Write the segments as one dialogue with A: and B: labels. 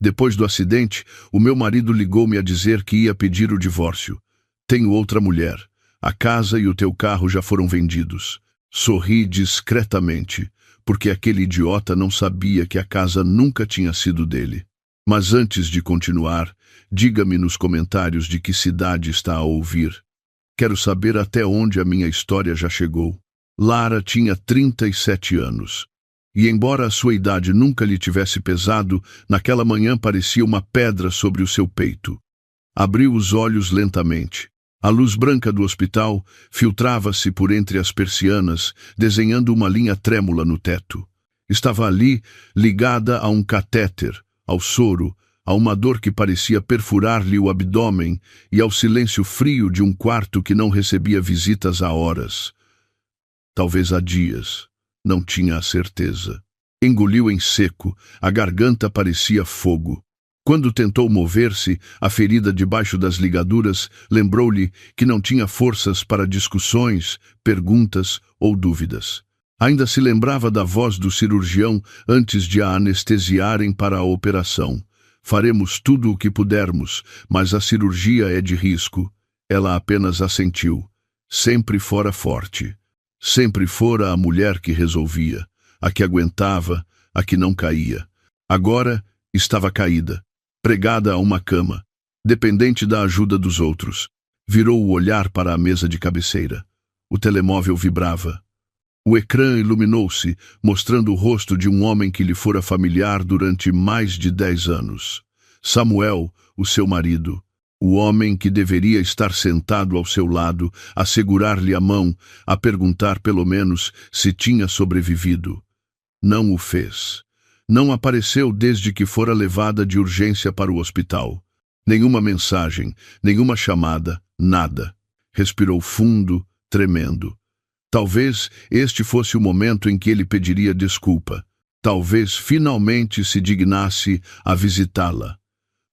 A: Depois do acidente, o meu marido ligou-me a dizer que ia pedir o divórcio. Tenho outra mulher. A casa e o teu carro já foram vendidos. Sorri discretamente, porque aquele idiota não sabia que a casa nunca tinha sido dele. Mas antes de continuar, diga-me nos comentários de que cidade está a ouvir. Quero saber até onde a minha história já chegou. Lara tinha 37 anos. E embora a sua idade nunca lhe tivesse pesado, naquela manhã parecia uma pedra sobre o seu peito. Abriu os olhos lentamente. A luz branca do hospital filtrava-se por entre as persianas, desenhando uma linha trêmula no teto. Estava ali, ligada a um catéter, ao soro, a uma dor que parecia perfurar-lhe o abdômen e ao silêncio frio de um quarto que não recebia visitas há horas. Talvez há dias. Não tinha a certeza. Engoliu em seco, a garganta parecia fogo. Quando tentou mover-se, a ferida debaixo das ligaduras lembrou-lhe que não tinha forças para discussões, perguntas ou dúvidas. Ainda se lembrava da voz do cirurgião antes de a anestesiarem para a operação. Faremos tudo o que pudermos, mas a cirurgia é de risco. Ela apenas assentiu. Sempre fora forte. Sempre fora a mulher que resolvia, a que aguentava, a que não caía. Agora estava caída, pregada a uma cama, dependente da ajuda dos outros. Virou o olhar para a mesa de cabeceira. O telemóvel vibrava. O ecrã iluminou-se, mostrando o rosto de um homem que lhe fora familiar durante mais de 10 anos. Samuel, o seu marido. O homem que deveria estar sentado ao seu lado, a segurar-lhe a mão, a perguntar pelo menos se tinha sobrevivido. Não o fez. Não apareceu desde que fora levada de urgência para o hospital. Nenhuma mensagem, nenhuma chamada, nada. Respirou fundo, tremendo. Talvez este fosse o momento em que ele pediria desculpa. Talvez finalmente se dignasse a visitá-la.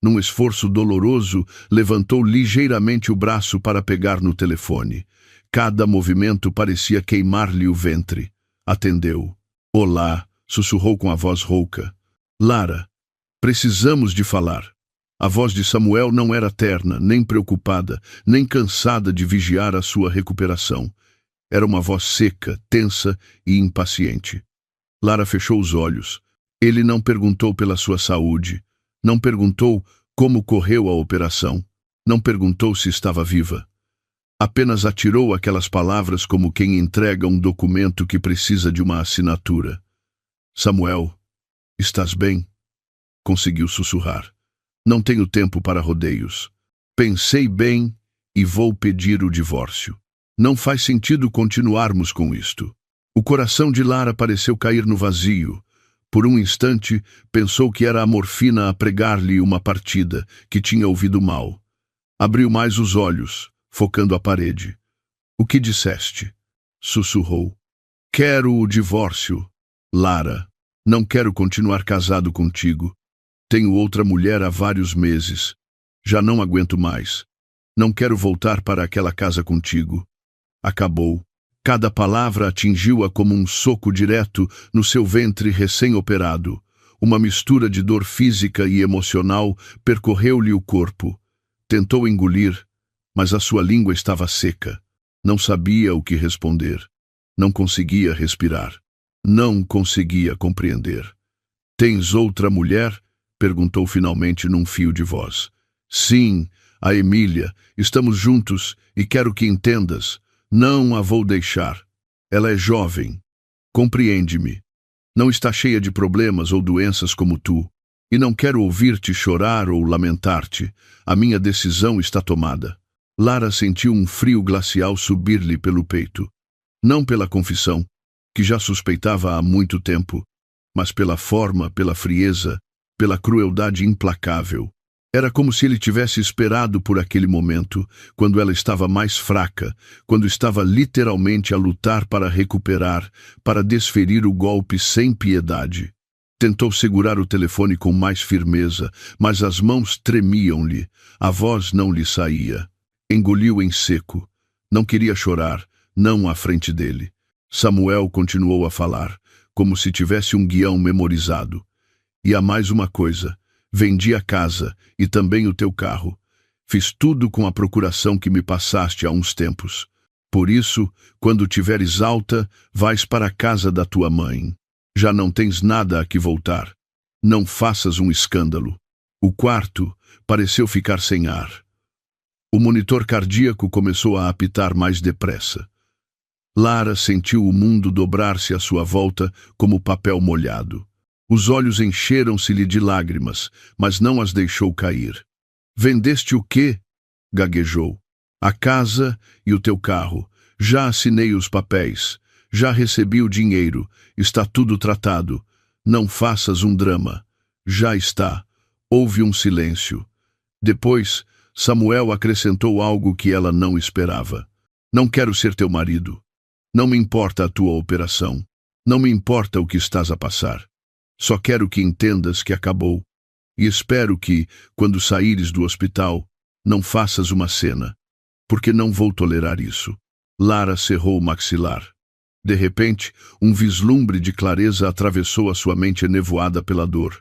A: Num esforço doloroso, levantou ligeiramente o braço para pegar no telefone. Cada movimento parecia queimar-lhe o ventre. Atendeu. Olá, sussurrou com a voz rouca. Lara, precisamos de falar. A voz de Samuel não era terna, nem preocupada, nem cansada de vigiar a sua recuperação. Era uma voz seca, tensa e impaciente. Lara fechou os olhos. Ele não perguntou pela sua saúde. Não perguntou como correu a operação. Não perguntou se estava viva. Apenas atirou aquelas palavras como quem entrega um documento que precisa de uma assinatura. Samuel, estás bem? Conseguiu sussurrar. Não tenho tempo para rodeios. Pensei bem e vou pedir o divórcio. Não faz sentido continuarmos com isto. O coração de Lara pareceu cair no vazio. Por um instante, pensou que era a morfina a pregar-lhe uma partida, que tinha ouvido mal. Abriu mais os olhos, focando a parede. O que disseste? Sussurrou. Quero o divórcio, Lara. Não quero continuar casado contigo. Tenho outra mulher há vários meses. Já não aguento mais. Não quero voltar para aquela casa contigo. Acabou. Cada palavra atingiu-a como um soco direto no seu ventre recém-operado. Uma mistura de dor física e emocional percorreu-lhe o corpo. Tentou engolir, mas a sua língua estava seca. Não sabia o que responder. Não conseguia respirar. Não conseguia compreender. Tens outra mulher? Perguntou finalmente num fio de voz. Sim, a Emília. Estamos juntos e quero que entendas. Não a vou deixar. Ela é jovem. Compreende-me. Não está cheia de problemas ou doenças como tu. E não quero ouvir-te chorar ou lamentar-te. A minha decisão está tomada. Lara sentiu um frio glacial subir-lhe pelo peito. Não pela confissão, que já suspeitava há muito tempo, mas pela forma, pela frieza, pela crueldade implacável. Era como se ele tivesse esperado por aquele momento, quando ela estava mais fraca, quando estava literalmente a lutar para recuperar, para desferir o golpe sem piedade. Tentou segurar o telefone com mais firmeza, mas as mãos tremiam-lhe, a voz não lhe saía. Engoliu em seco. Não queria chorar, não à frente dele. Samuel continuou a falar, como se tivesse um guião memorizado. E há mais uma coisa. Vendi a casa e também o teu carro. Fiz tudo com a procuração que me passaste há uns tempos. Por isso, quando tiveres alta, vais para a casa da tua mãe. Já não tens nada a que voltar. Não faças um escândalo. O quarto pareceu ficar sem ar. O monitor cardíaco começou a apitar mais depressa. Lara sentiu o mundo dobrar-se à sua volta como papel molhado. Os olhos encheram-se-lhe de lágrimas, mas não as deixou cair. Vendeste o quê? Gaguejou. A casa e o teu carro. Já assinei os papéis. Já recebi o dinheiro. Está tudo tratado. Não faças um drama. Já está. Houve um silêncio. Depois, Samuel acrescentou algo que ela não esperava. Não quero ser teu marido. Não me importa a tua operação. Não me importa o que estás a passar. Só quero que entendas que acabou. E espero que, quando saíres do hospital, não faças uma cena, porque não vou tolerar isso. Lara cerrou o maxilar. De repente, um vislumbre de clareza atravessou a sua mente enevoada pela dor.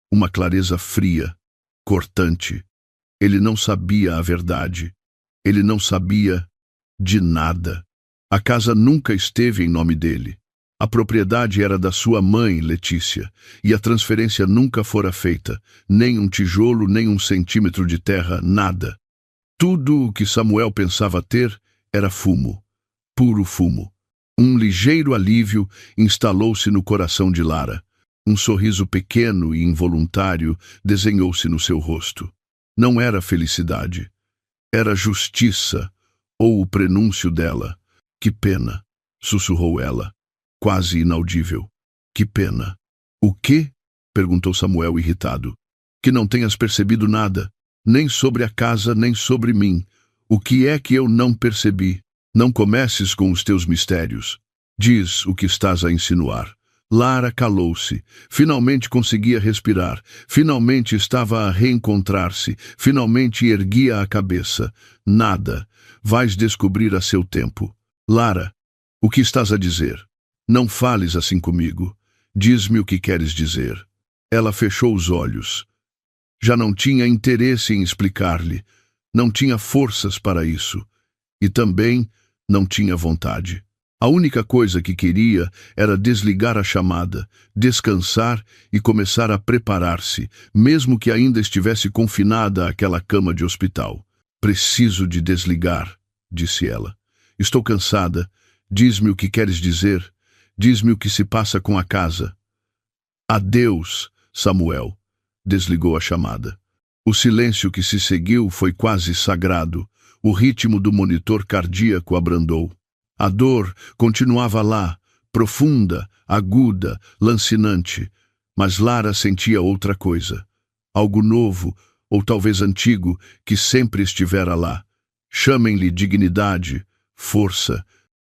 A: Uma clareza fria, cortante. Ele não sabia a verdade. Ele não sabia de nada. A casa nunca esteve em nome dele. A propriedade era da sua mãe, Letícia, e a transferência nunca fora feita, nem um tijolo, nem um centímetro de terra, nada. Tudo o que Samuel pensava ter era fumo, puro fumo. Um ligeiro alívio instalou-se no coração de Lara. Um sorriso pequeno e involuntário desenhou-se no seu rosto. Não era felicidade, era justiça, ou o prenúncio dela. Que pena, sussurrou ela. Quase inaudível. Que pena. O quê? Perguntou Samuel irritado. Que não tenhas percebido nada, nem sobre a casa, nem sobre mim. O que é que eu não percebi? Não comeces com os teus mistérios. Diz o que estás a insinuar. Lara calou-se. Finalmente conseguia respirar. Finalmente estava a reencontrar-se. Finalmente erguia a cabeça. Nada. Vais descobrir a seu tempo. Lara, o que estás a dizer? Não fales assim comigo. Diz-me o que queres dizer. Ela fechou os olhos. Já não tinha interesse em explicar-lhe. Não tinha forças para isso. E também não tinha vontade. A única coisa que queria era desligar a chamada, descansar e começar a preparar-se, mesmo que ainda estivesse confinada àquela cama de hospital. Preciso de desligar, disse ela. Estou cansada. Diz-me o que queres dizer. Diz-me o que se passa com a casa. Adeus, Samuel. Desligou a chamada. O silêncio que se seguiu foi quase sagrado. O ritmo do monitor cardíaco abrandou. A dor continuava lá, profunda, aguda, lancinante. Mas Lara sentia outra coisa. Algo novo, ou talvez antigo, que sempre estivera lá. Chamem-lhe dignidade, força.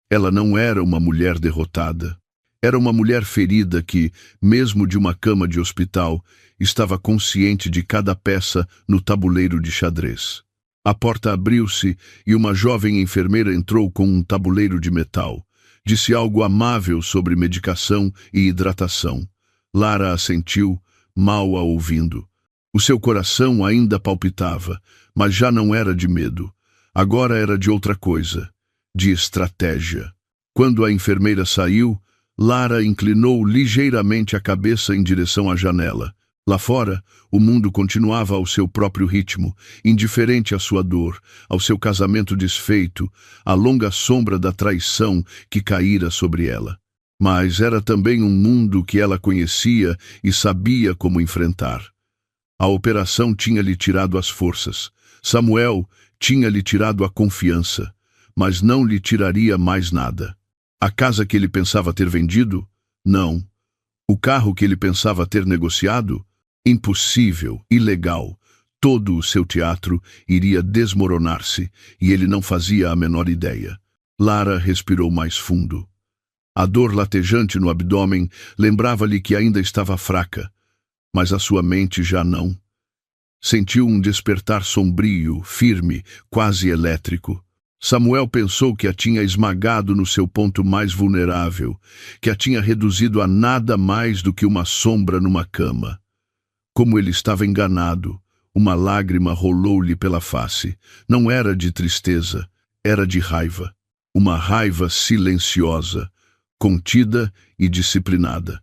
A: Ela não era uma mulher derrotada. Era uma mulher ferida que, mesmo de uma cama de hospital, estava consciente de cada peça no tabuleiro de xadrez. A porta abriu-se e uma jovem enfermeira entrou com um tabuleiro de metal. Disse algo amável sobre medicação e hidratação. Lara assentiu, mal a ouvindo. O seu coração ainda palpitava, mas já não era de medo. Agora era de outra coisa, de estratégia. Quando a enfermeira saiu, Lara inclinou ligeiramente a cabeça em direção à janela. Lá fora, o mundo continuava ao seu próprio ritmo, indiferente à sua dor, ao seu casamento desfeito, à longa sombra da traição que caíra sobre ela. Mas era também um mundo que ela conhecia e sabia como enfrentar. A operação tinha-lhe tirado as forças. Samuel tinha-lhe tirado a confiança, mas não lhe tiraria mais nada. A casa que ele pensava ter vendido? Não. O carro que ele pensava ter negociado? Impossível, ilegal. Todo o seu teatro iria desmoronar-se e ele não fazia a menor ideia. Lara respirou mais fundo. A dor latejante no abdômen lembrava-lhe que ainda estava fraca, mas a sua mente já não. Sentiu um despertar sombrio, firme, quase elétrico. Samuel pensou que a tinha esmagado no seu ponto mais vulnerável, que a tinha reduzido a nada mais do que uma sombra numa cama. Como ele estava enganado. Uma lágrima rolou-lhe pela face. Não era de tristeza, era de raiva. Uma raiva silenciosa, contida e disciplinada.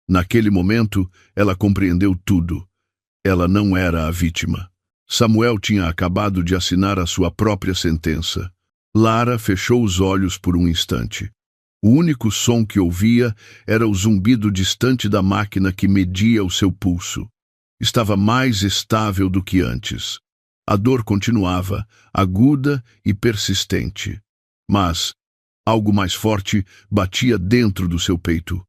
A: Naquele momento, ela compreendeu tudo. Ela não era a vítima. Samuel tinha acabado de assinar a sua própria sentença. Lara fechou os olhos por um instante. O único som que ouvia era o zumbido distante da máquina que media o seu pulso. Estava mais estável do que antes. A dor continuava, aguda e persistente. Mas algo mais forte batia dentro do seu peito.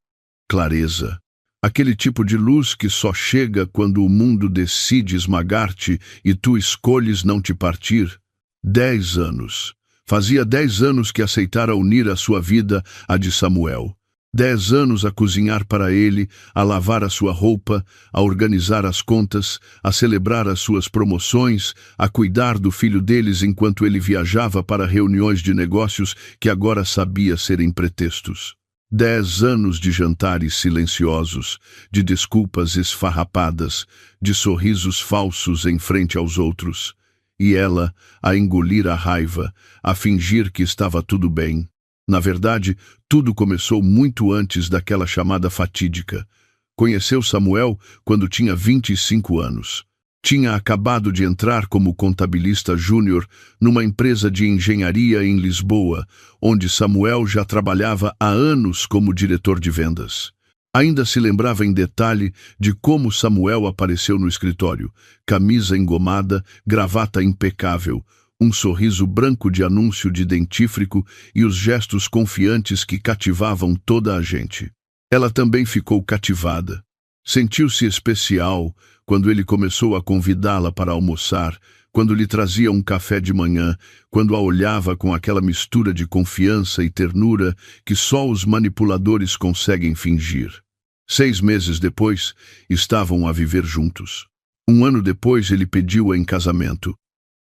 A: Clareza. Aquele tipo de luz que só chega quando o mundo decide esmagar-te e tu escolhes não te partir. 10 anos. Fazia 10 anos que aceitara unir a sua vida à de Samuel. 10 anos a cozinhar para ele, a lavar a sua roupa, a organizar as contas, a celebrar as suas promoções, a cuidar do filho deles enquanto ele viajava para reuniões de negócios que agora sabia serem pretextos. 10 anos de jantares silenciosos, de desculpas esfarrapadas, de sorrisos falsos em frente aos outros. E ela, a engolir a raiva, a fingir que estava tudo bem. Na verdade, tudo começou muito antes daquela chamada fatídica. Conheceu Samuel quando tinha 25 anos. Tinha acabado de entrar como contabilista júnior numa empresa de engenharia em Lisboa, onde Samuel já trabalhava há anos como diretor de vendas. Ainda se lembrava em detalhe de como Samuel apareceu no escritório, camisa engomada, gravata impecável, um sorriso branco de anúncio de dentífrico e os gestos confiantes que cativavam toda a gente. Ela também ficou cativada. Sentiu-se especial quando ele começou a convidá-la para almoçar, quando lhe trazia um café de manhã, quando a olhava com aquela mistura de confiança e ternura que só os manipuladores conseguem fingir. 6 meses depois, estavam a viver juntos. 1 ano depois, ele pediu-a em casamento.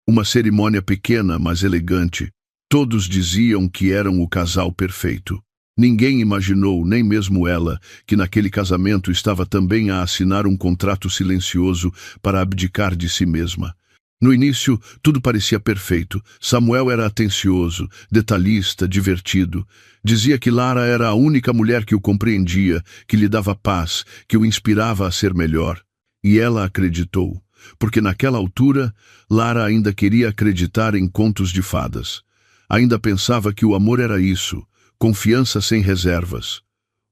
A: Uma cerimônia pequena, mas elegante. Todos diziam que eram o casal perfeito. Ninguém imaginou, nem mesmo ela, que naquele casamento estava também a assinar um contrato silencioso para abdicar de si mesma. No início, tudo parecia perfeito. Samuel era atencioso, detalhista, divertido. Dizia que Lara era a única mulher que o compreendia, que lhe dava paz, que o inspirava a ser melhor. E ela acreditou, porque naquela altura, Lara ainda queria acreditar em contos de fadas. Ainda pensava que o amor era isso, confiança sem reservas.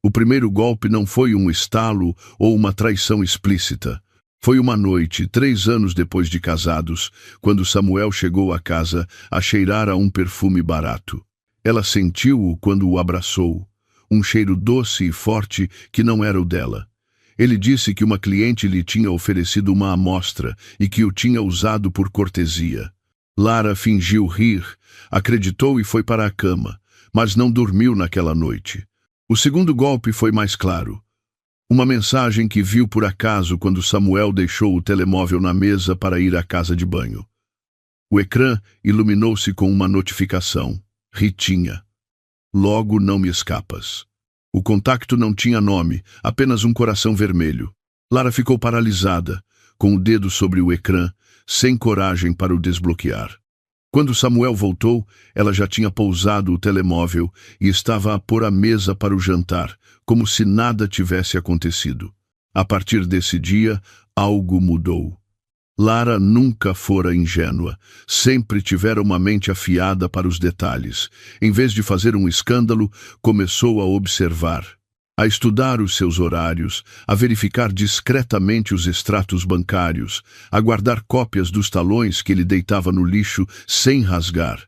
A: O primeiro golpe não foi um estalo ou uma traição explícita. Foi uma noite, 3 anos depois de casados, quando Samuel chegou à casa a cheirar a um perfume barato. Ela sentiu-o quando o abraçou, um cheiro doce e forte que não era o dela. Ele disse que uma cliente lhe tinha oferecido uma amostra e que o tinha usado por cortesia. Lara fingiu rir, acreditou e foi para a cama, mas não dormiu naquela noite. O segundo golpe foi mais claro. Uma mensagem que viu por acaso quando Samuel deixou o telemóvel na mesa para ir à casa de banho. O ecrã iluminou-se com uma notificação. Ritinha. Logo não me escapas. O contacto não tinha nome, apenas um coração vermelho. Lara ficou paralisada, com o dedo sobre o ecrã, sem coragem para o desbloquear. Quando Samuel voltou, ela já tinha pousado o telemóvel e estava a pôr a mesa para o jantar, como se nada tivesse acontecido. A partir desse dia, algo mudou. Lara nunca fora ingênua, sempre tivera uma mente afiada para os detalhes. Em vez de fazer um escândalo, começou a observar, a estudar os seus horários, a verificar discretamente os extratos bancários, a guardar cópias dos talões que ele deitava no lixo sem rasgar.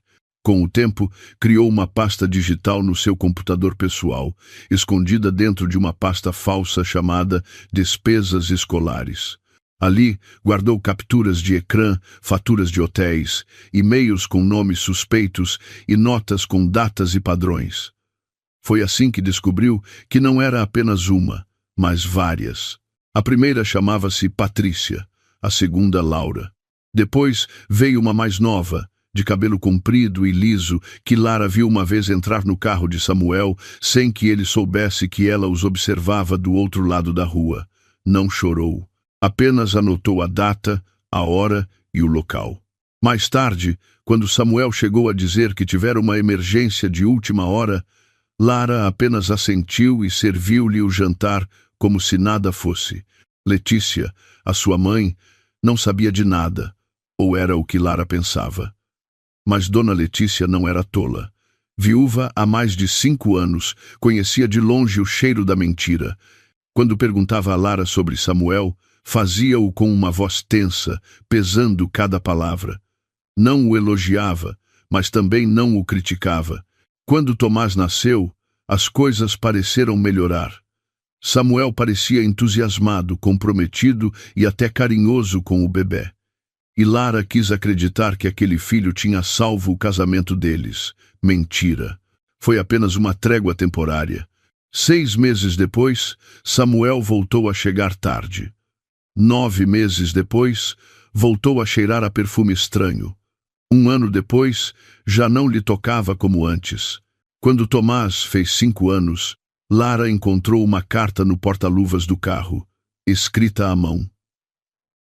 A: Com o tempo, criou uma pasta digital no seu computador pessoal, escondida dentro de uma pasta falsa chamada Despesas Escolares. Ali, guardou capturas de ecrã, faturas de hotéis, e-mails com nomes suspeitos e notas com datas e padrões. Foi assim que descobriu que não era apenas uma, mas várias. A primeira chamava-se Patrícia, a segunda Laura. Depois veio uma mais nova, de cabelo comprido e liso, que Lara viu uma vez entrar no carro de Samuel sem que ele soubesse que ela os observava do outro lado da rua. Não chorou. Apenas anotou a data, a hora e o local. Mais tarde, quando Samuel chegou a dizer que tivera uma emergência de última hora, Lara apenas assentiu e serviu-lhe o jantar como se nada fosse. Letícia, a sua mãe, não sabia de nada, ou era o que Lara pensava. Mas Dona Letícia não era tola. Viúva há mais de 5 anos, conhecia de longe o cheiro da mentira. Quando perguntava a Lara sobre Samuel, fazia-o com uma voz tensa, pesando cada palavra. Não o elogiava, mas também não o criticava. Quando Tomás nasceu, as coisas pareceram melhorar. Samuel parecia entusiasmado, comprometido e até carinhoso com o bebê. E Lara quis acreditar que aquele filho tinha salvo o casamento deles. Mentira. Foi apenas uma trégua temporária. 6 meses depois, Samuel voltou a chegar tarde. 9 meses depois, voltou a cheirar a perfume estranho. 1 ano depois, já não lhe tocava como antes. Quando Tomás fez 5 anos, Lara encontrou uma carta no porta-luvas do carro, escrita à mão.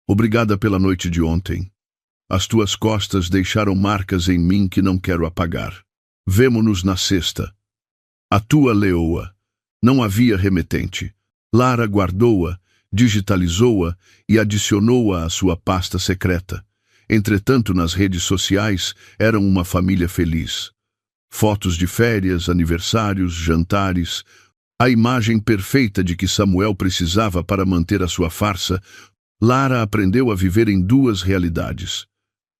A: Obrigada pela noite de ontem. As tuas costas deixaram marcas em mim que não quero apagar. Vemo-nos na sexta. A tua leoa. Não havia remetente. Lara guardou-a, digitalizou-a e adicionou-a à sua pasta secreta. Entretanto, nas redes sociais, eram uma família feliz. Fotos de férias, aniversários, jantares. A imagem perfeita de que Samuel precisava para manter a sua farsa. Lara aprendeu a viver em 2 realidades.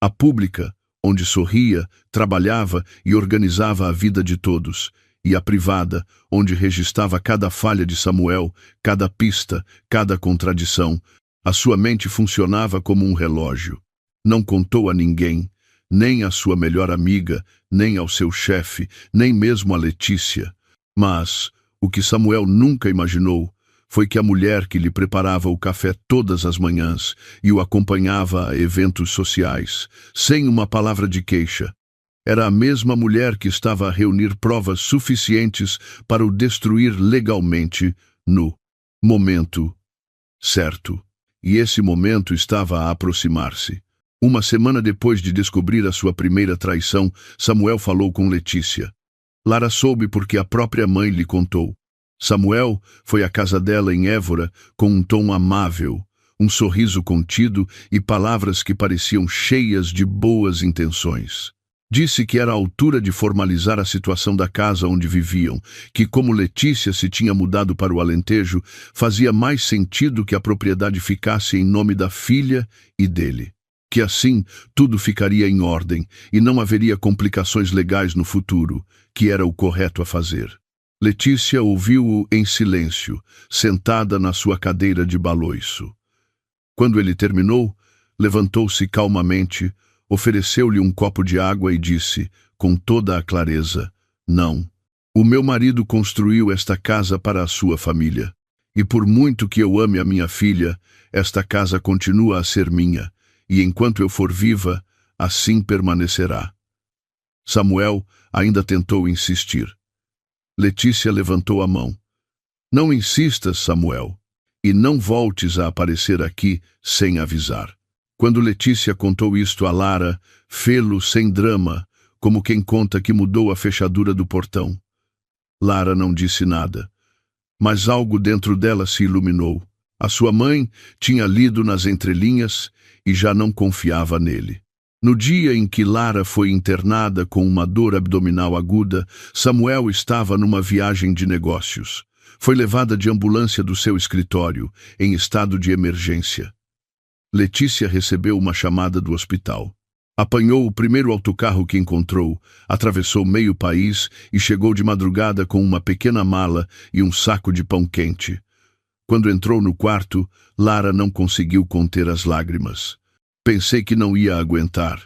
A: A pública, onde sorria, trabalhava e organizava a vida de todos, e a privada, onde registrava cada falha de Samuel, cada pista, cada contradição. A sua mente funcionava como um relógio. Não contou a ninguém, nem à sua melhor amiga, nem ao seu chefe, nem mesmo a Letícia. Mas o que Samuel nunca imaginou foi que a mulher que lhe preparava o café todas as manhãs e o acompanhava a eventos sociais, sem uma palavra de queixa, era a mesma mulher que estava a reunir provas suficientes para o destruir legalmente no momento certo. E esse momento estava a aproximar-se. 1 semana depois de descobrir a sua primeira traição, Samuel falou com Letícia. Lara soube porque a própria mãe lhe contou. Samuel foi à casa dela em Évora com um tom amável, um sorriso contido e palavras que pareciam cheias de boas intenções. Disse que era a altura de formalizar a situação da casa onde viviam, que como Letícia se tinha mudado para o Alentejo, fazia mais sentido que a propriedade ficasse em nome da filha e dele. Que assim tudo ficaria em ordem e não haveria complicações legais no futuro, que era o correto a fazer. Letícia ouviu-o em silêncio, sentada na sua cadeira de baloiço. Quando ele terminou, levantou-se calmamente, ofereceu-lhe um copo de água e disse, com toda a clareza, não. O meu marido construiu esta casa para a sua família, e por muito que eu ame a minha filha, esta casa continua a ser minha, e enquanto eu for viva, assim permanecerá. Samuel ainda tentou insistir. Letícia levantou a mão. Não insistas, Samuel, e não voltes a aparecer aqui sem avisar. Quando Letícia contou isto a Lara, fê-lo sem drama, como quem conta que mudou a fechadura do portão. Lara não disse nada, mas algo dentro dela se iluminou. A sua mãe tinha lido nas entrelinhas e já não confiava nele. No dia em que Lara foi internada com uma dor abdominal aguda, Samuel estava numa viagem de negócios. Foi levada de ambulância do seu escritório, em estado de emergência. Letícia recebeu uma chamada do hospital. Apanhou o primeiro autocarro que encontrou, atravessou meio país e chegou de madrugada com uma pequena mala e um saco de pão quente. Quando entrou no quarto, Lara não conseguiu conter as lágrimas. Pensei que não ia aguentar,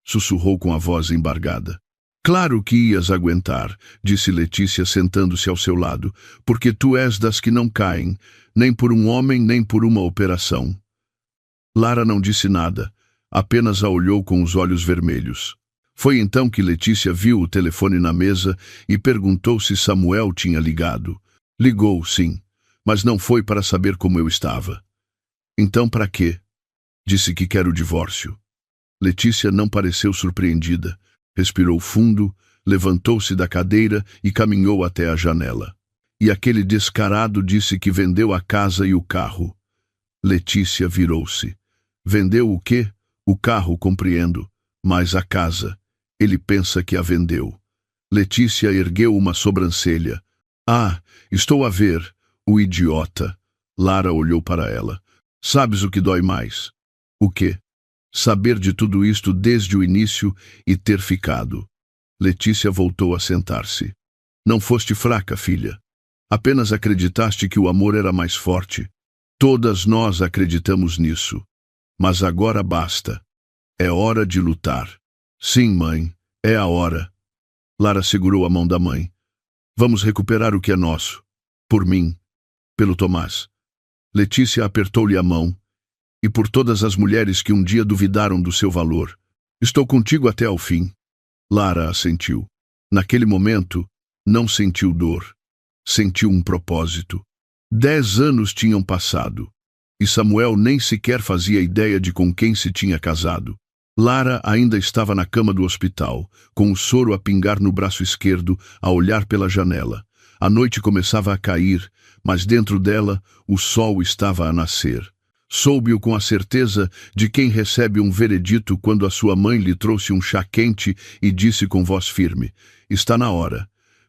A: sussurrou com a voz embargada. Claro que ias aguentar, disse Letícia sentando-se ao seu lado, porque tu és das que não caem, nem por um homem nem por uma operação. Lara não disse nada, apenas a olhou com os olhos vermelhos. Foi então que Letícia viu o telefone na mesa e perguntou se Samuel tinha ligado. Ligou, sim, mas não foi para saber como eu estava. Então para quê? Disse que quer o divórcio. Letícia não pareceu surpreendida. Respirou fundo, levantou-se da cadeira e caminhou até a janela. E aquele descarado disse que vendeu a casa e o carro. Letícia virou-se. Vendeu o quê? O carro, compreendo. Mas a casa. Ele pensa que a vendeu. Letícia ergueu uma sobrancelha. Ah, estou a ver. O idiota. Lara olhou para ela. Sabes o que dói mais? O quê? Saber de tudo isto desde o início e ter ficado. Letícia voltou a sentar-se. Não foste fraca, filha. Apenas acreditaste que o amor era mais forte. Todas nós acreditamos nisso. Mas agora basta. É hora de lutar. Sim, mãe, é a hora. Lara segurou a mão da mãe. Vamos recuperar o que é nosso. Por mim. Pelo Tomás. Letícia apertou-lhe a mão. E por todas as mulheres que um dia duvidaram do seu valor. Estou contigo até ao fim. Lara assentiu. Naquele momento, não sentiu dor. Sentiu um propósito. 10 anos tinham passado. E Samuel nem sequer fazia ideia de com quem se tinha casado. Lara ainda estava na cama do hospital, com o soro a pingar no braço esquerdo, a olhar pela janela. A noite começava a cair, mas dentro dela o sol estava a nascer. Soube-o com a certeza de quem recebe um veredito quando a sua mãe lhe trouxe um chá quente e disse com voz firme: está na hora.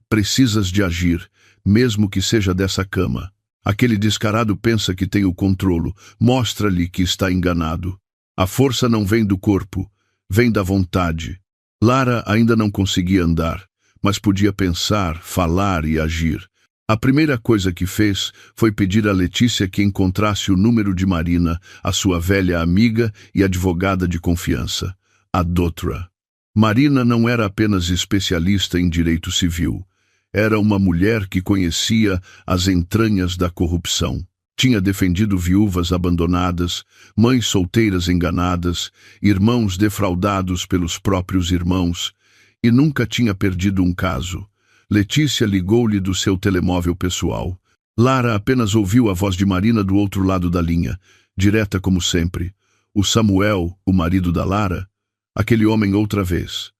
A: Precisas de agir, mesmo que seja dessa cama. Aquele descarado pensa que tem o controlo. Mostra-lhe que está enganado. A força não vem do corpo, vem da vontade. Lara ainda não conseguia andar, mas podia pensar, falar e agir. A primeira coisa que fez foi pedir a Letícia que encontrasse o número de Marina, a sua velha amiga e advogada de confiança, a doutora. Marina não era apenas especialista em direito civil. Era uma mulher que conhecia as entranhas da corrupção. Tinha defendido viúvas abandonadas, mães solteiras enganadas, irmãos defraudados pelos próprios irmãos, e nunca tinha perdido um caso. Letícia ligou-lhe do seu telemóvel pessoal. Lara apenas ouviu a voz de Marina do outro lado da linha, direta como sempre. O Samuel, o marido da Lara? Aquele homem outra vez.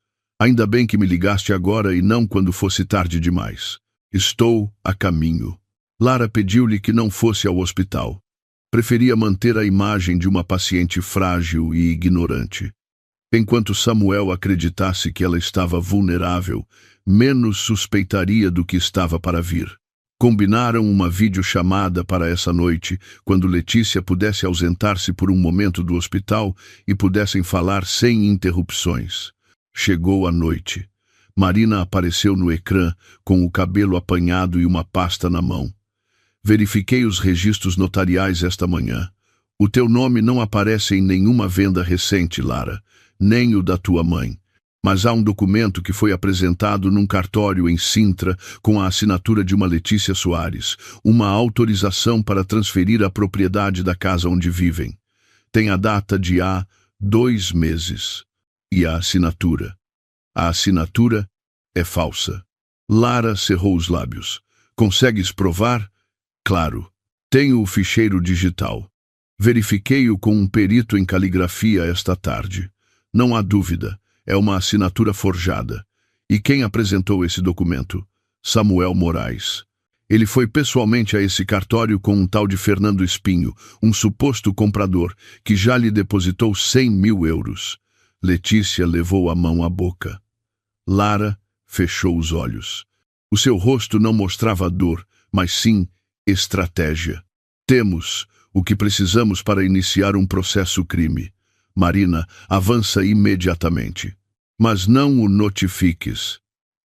A: Ainda bem que me ligaste agora e não quando fosse tarde demais. Estou a caminho. Lara pediu-lhe que não fosse ao hospital. Preferia manter a imagem de uma paciente frágil e ignorante. Enquanto Samuel acreditasse que ela estava vulnerável, menos suspeitaria do que estava para vir. Combinaram uma videochamada para essa noite, quando Letícia pudesse ausentar-se por um momento do hospital e pudessem falar sem interrupções. Chegou a noite. Marina apareceu no ecrã, com o cabelo apanhado e uma pasta na mão. Verifiquei os registros notariais esta manhã. O teu nome não aparece em nenhuma venda recente, Lara, nem o da tua mãe. Mas há um documento que foi apresentado num cartório em Sintra com a assinatura de uma Letícia Soares, uma autorização para transferir a propriedade da casa onde vivem. Tem a data de há 2 meses. E a assinatura? A assinatura é falsa. Lara cerrou os lábios. Consegues provar? Claro. Tenho o ficheiro digital. Verifiquei-o com um perito em caligrafia esta tarde. Não há dúvida. É uma assinatura forjada. E quem apresentou esse documento? Samuel Moraes. Ele foi pessoalmente a esse cartório com um tal de Fernando Espinho, um suposto comprador, que já lhe depositou 100.000 euros. Letícia levou a mão à boca. Lara fechou os olhos. O seu rosto não mostrava dor, mas sim estratégia. Temos o que precisamos para iniciar um processo-crime. Marina, avança imediatamente. Mas não o notifiques.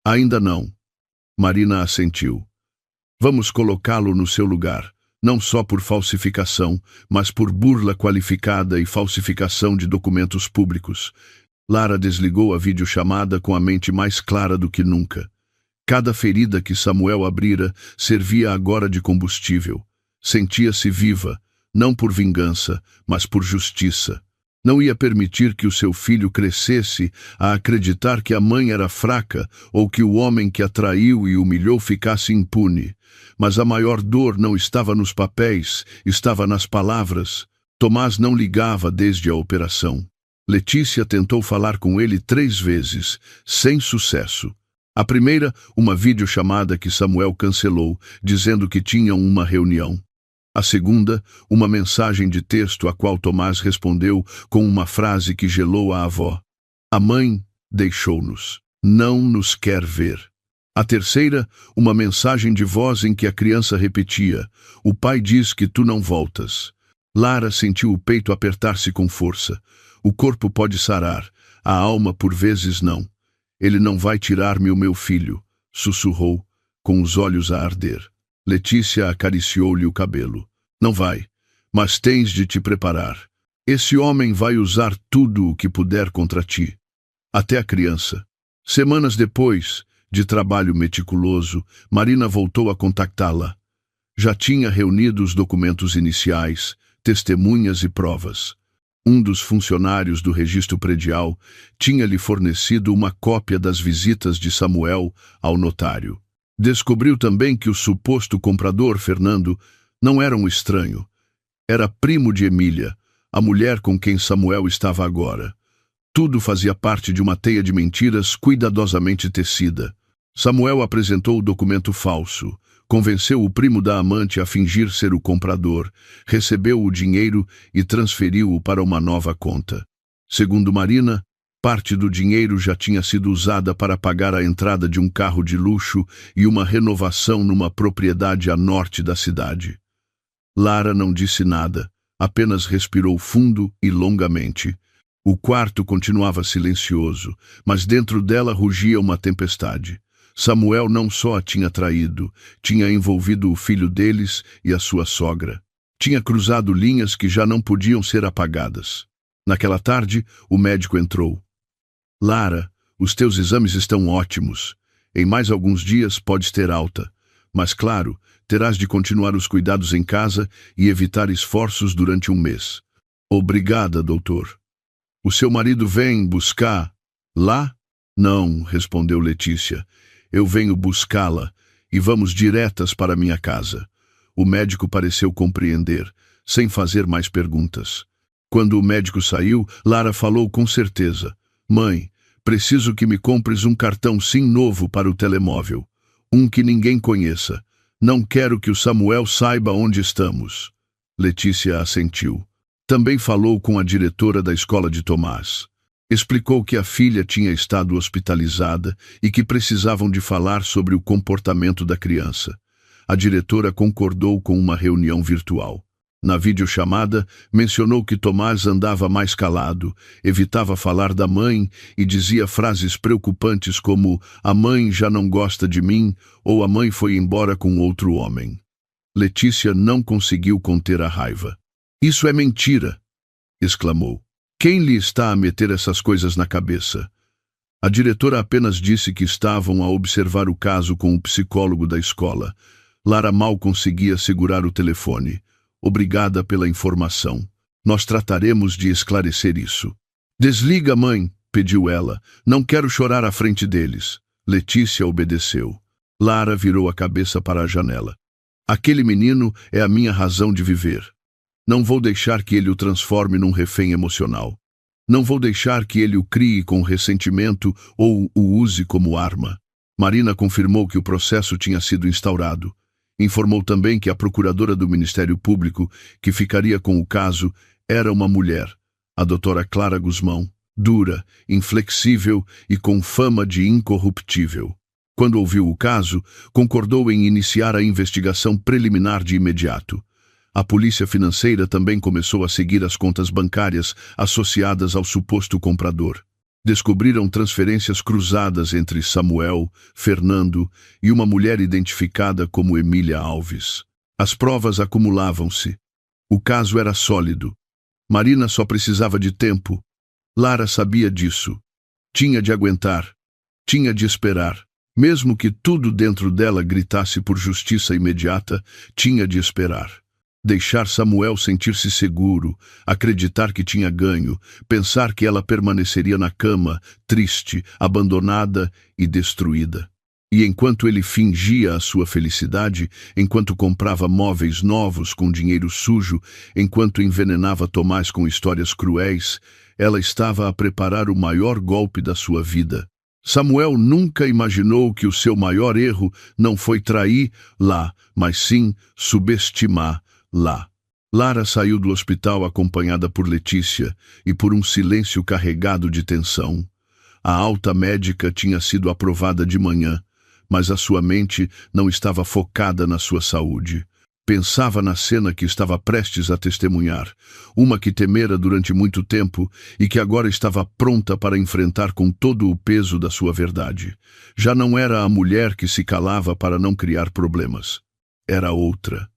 A: Ainda não. Marina assentiu. Vamos colocá-lo no seu lugar, não só por falsificação, mas por burla qualificada e falsificação de documentos públicos. Lara desligou a videochamada com a mente mais clara do que nunca. Cada ferida que Samuel abrira servia agora de combustível. Sentia-se viva, não por vingança, mas por justiça. Não ia permitir que o seu filho crescesse a acreditar que a mãe era fraca ou que o homem que a traiu e humilhou ficasse impune. Mas a maior dor não estava nos papéis, estava nas palavras. Tomás não ligava desde a operação. Letícia tentou falar com ele 3 vezes, sem sucesso. A primeira, uma videochamada que Samuel cancelou, dizendo que tinham uma reunião. A segunda, uma mensagem de texto a qual Tomás respondeu com uma frase que gelou a avó. A mãe deixou-nos. Não nos quer ver. A terceira, uma mensagem de voz em que a criança repetia: o pai diz que tu não voltas. Lara sentiu o peito apertar-se com força. O corpo pode sarar, a alma por vezes não. Ele não vai tirar-me o meu filho, sussurrou, com os olhos a arder. Letícia acariciou-lhe o cabelo. Não vai, mas tens de te preparar. Esse homem vai usar tudo o que puder contra ti. Até a criança. Semanas depois, de trabalho meticuloso, Marina voltou a contactá-la. Já tinha reunido os documentos iniciais, testemunhas e provas. Um dos funcionários do registro predial tinha-lhe fornecido uma cópia das visitas de Samuel ao notário. Descobriu também que o suposto comprador, Fernando, não era um estranho. Era primo de Emília, a mulher com quem Samuel estava agora. Tudo fazia parte de uma teia de mentiras cuidadosamente tecida. Samuel apresentou o documento falso, convenceu o primo da amante a fingir ser o comprador, recebeu o dinheiro e transferiu-o para uma nova conta. Segundo Marina, parte do dinheiro já tinha sido usada para pagar a entrada de um carro de luxo e uma renovação numa propriedade a norte da cidade. Lara não disse nada, apenas respirou fundo e longamente. O quarto continuava silencioso, mas dentro dela rugia uma tempestade. Samuel não só a tinha traído, tinha envolvido o filho deles e a sua sogra. Tinha cruzado linhas que já não podiam ser apagadas. Naquela tarde, o médico entrou. Lara, os teus exames estão ótimos. Em mais alguns dias podes ter alta. Mas, claro, terás de continuar os cuidados em casa e evitar esforços durante um mês. Obrigada, doutor. O seu marido vem buscar lá? Não, respondeu Letícia. Eu venho buscá-la e vamos diretas para minha casa. O médico pareceu compreender, sem fazer mais perguntas. Quando o médico saiu, Lara falou com certeza. Mãe, preciso que me compres um cartão SIM novo para o telemóvel. Um que ninguém conheça. Não quero que o Samuel saiba onde estamos. Letícia assentiu. Também falou com a diretora da escola de Tomás. Explicou que a filha tinha estado hospitalizada e que precisavam de falar sobre o comportamento da criança. A diretora concordou com uma reunião virtual. Na videochamada, mencionou que Tomás andava mais calado, evitava falar da mãe e dizia frases preocupantes como "a mãe já não gosta de mim" ou "a mãe foi embora com outro homem". Letícia não conseguiu conter a raiva. "Isso é mentira!" exclamou. "Quem lhe está a meter essas coisas na cabeça?" A diretora apenas disse que estavam a observar o caso com o psicólogo da escola. Lara mal conseguia segurar o telefone. "Obrigada pela informação. Nós trataremos de esclarecer isso." "Desliga, mãe", pediu ela. "Não quero chorar à frente deles." Letícia obedeceu. Lara virou a cabeça para a janela. "Aquele menino é a minha razão de viver. Não vou deixar que ele o transforme num refém emocional. Não vou deixar que ele o crie com ressentimento ou o use como arma." Marina confirmou que o processo tinha sido instaurado. Informou também que a procuradora do Ministério Público, que ficaria com o caso, era uma mulher, a doutora Clara Guzmão, dura, inflexível e com fama de incorruptível. Quando ouviu o caso, concordou em iniciar a investigação preliminar de imediato. A polícia financeira também começou a seguir as contas bancárias associadas ao suposto comprador. Descobriram transferências cruzadas entre Samuel, Fernando e uma mulher identificada como Emília Alves. As provas acumulavam-se. O caso era sólido. Marina só precisava de tempo. Lara sabia disso. Tinha de aguentar. Tinha de esperar. Mesmo que tudo dentro dela gritasse por justiça imediata, tinha de esperar. Deixar Samuel sentir-se seguro, acreditar que tinha ganho, pensar que ela permaneceria na cama, triste, abandonada e destruída. E enquanto ele fingia a sua felicidade, enquanto comprava móveis novos com dinheiro sujo, enquanto envenenava Tomás com histórias cruéis, ela estava a preparar o maior golpe da sua vida. Samuel nunca imaginou que o seu maior erro não foi traí-la, mas sim subestimá-la. Lara saiu do hospital acompanhada por Letícia e por um silêncio carregado de tensão. A alta médica tinha sido aprovada de manhã, mas a sua mente não estava focada na sua saúde. Pensava na cena que estava prestes a testemunhar, uma que temera durante muito tempo e que agora estava pronta para enfrentar com todo o peso da sua verdade. Já não era a mulher que se calava para não criar problemas. Era outra.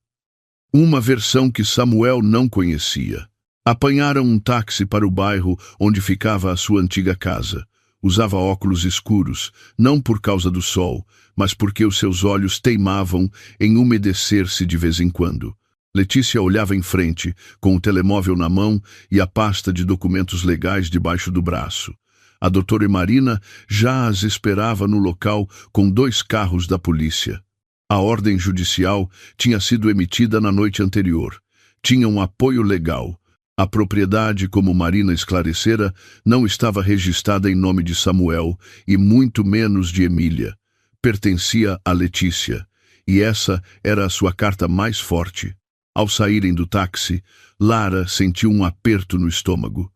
A: Uma versão que Samuel não conhecia. Apanharam um táxi para o bairro onde ficava a sua antiga casa. Usava óculos escuros, não por causa do sol, mas porque os seus olhos teimavam em umedecer-se de vez em quando. Letícia olhava em frente, com o telemóvel na mão e a pasta de documentos legais debaixo do braço. A doutora Marina já as esperava no local com 2 carros da polícia. A ordem judicial tinha sido emitida na noite anterior. Tinha um apoio legal. A propriedade, como Marina esclarecera, não estava registrada em nome de Samuel e muito menos de Emília. Pertencia a Letícia, e essa era a sua carta mais forte. Ao saírem do táxi, Lara sentiu um aperto no estômago.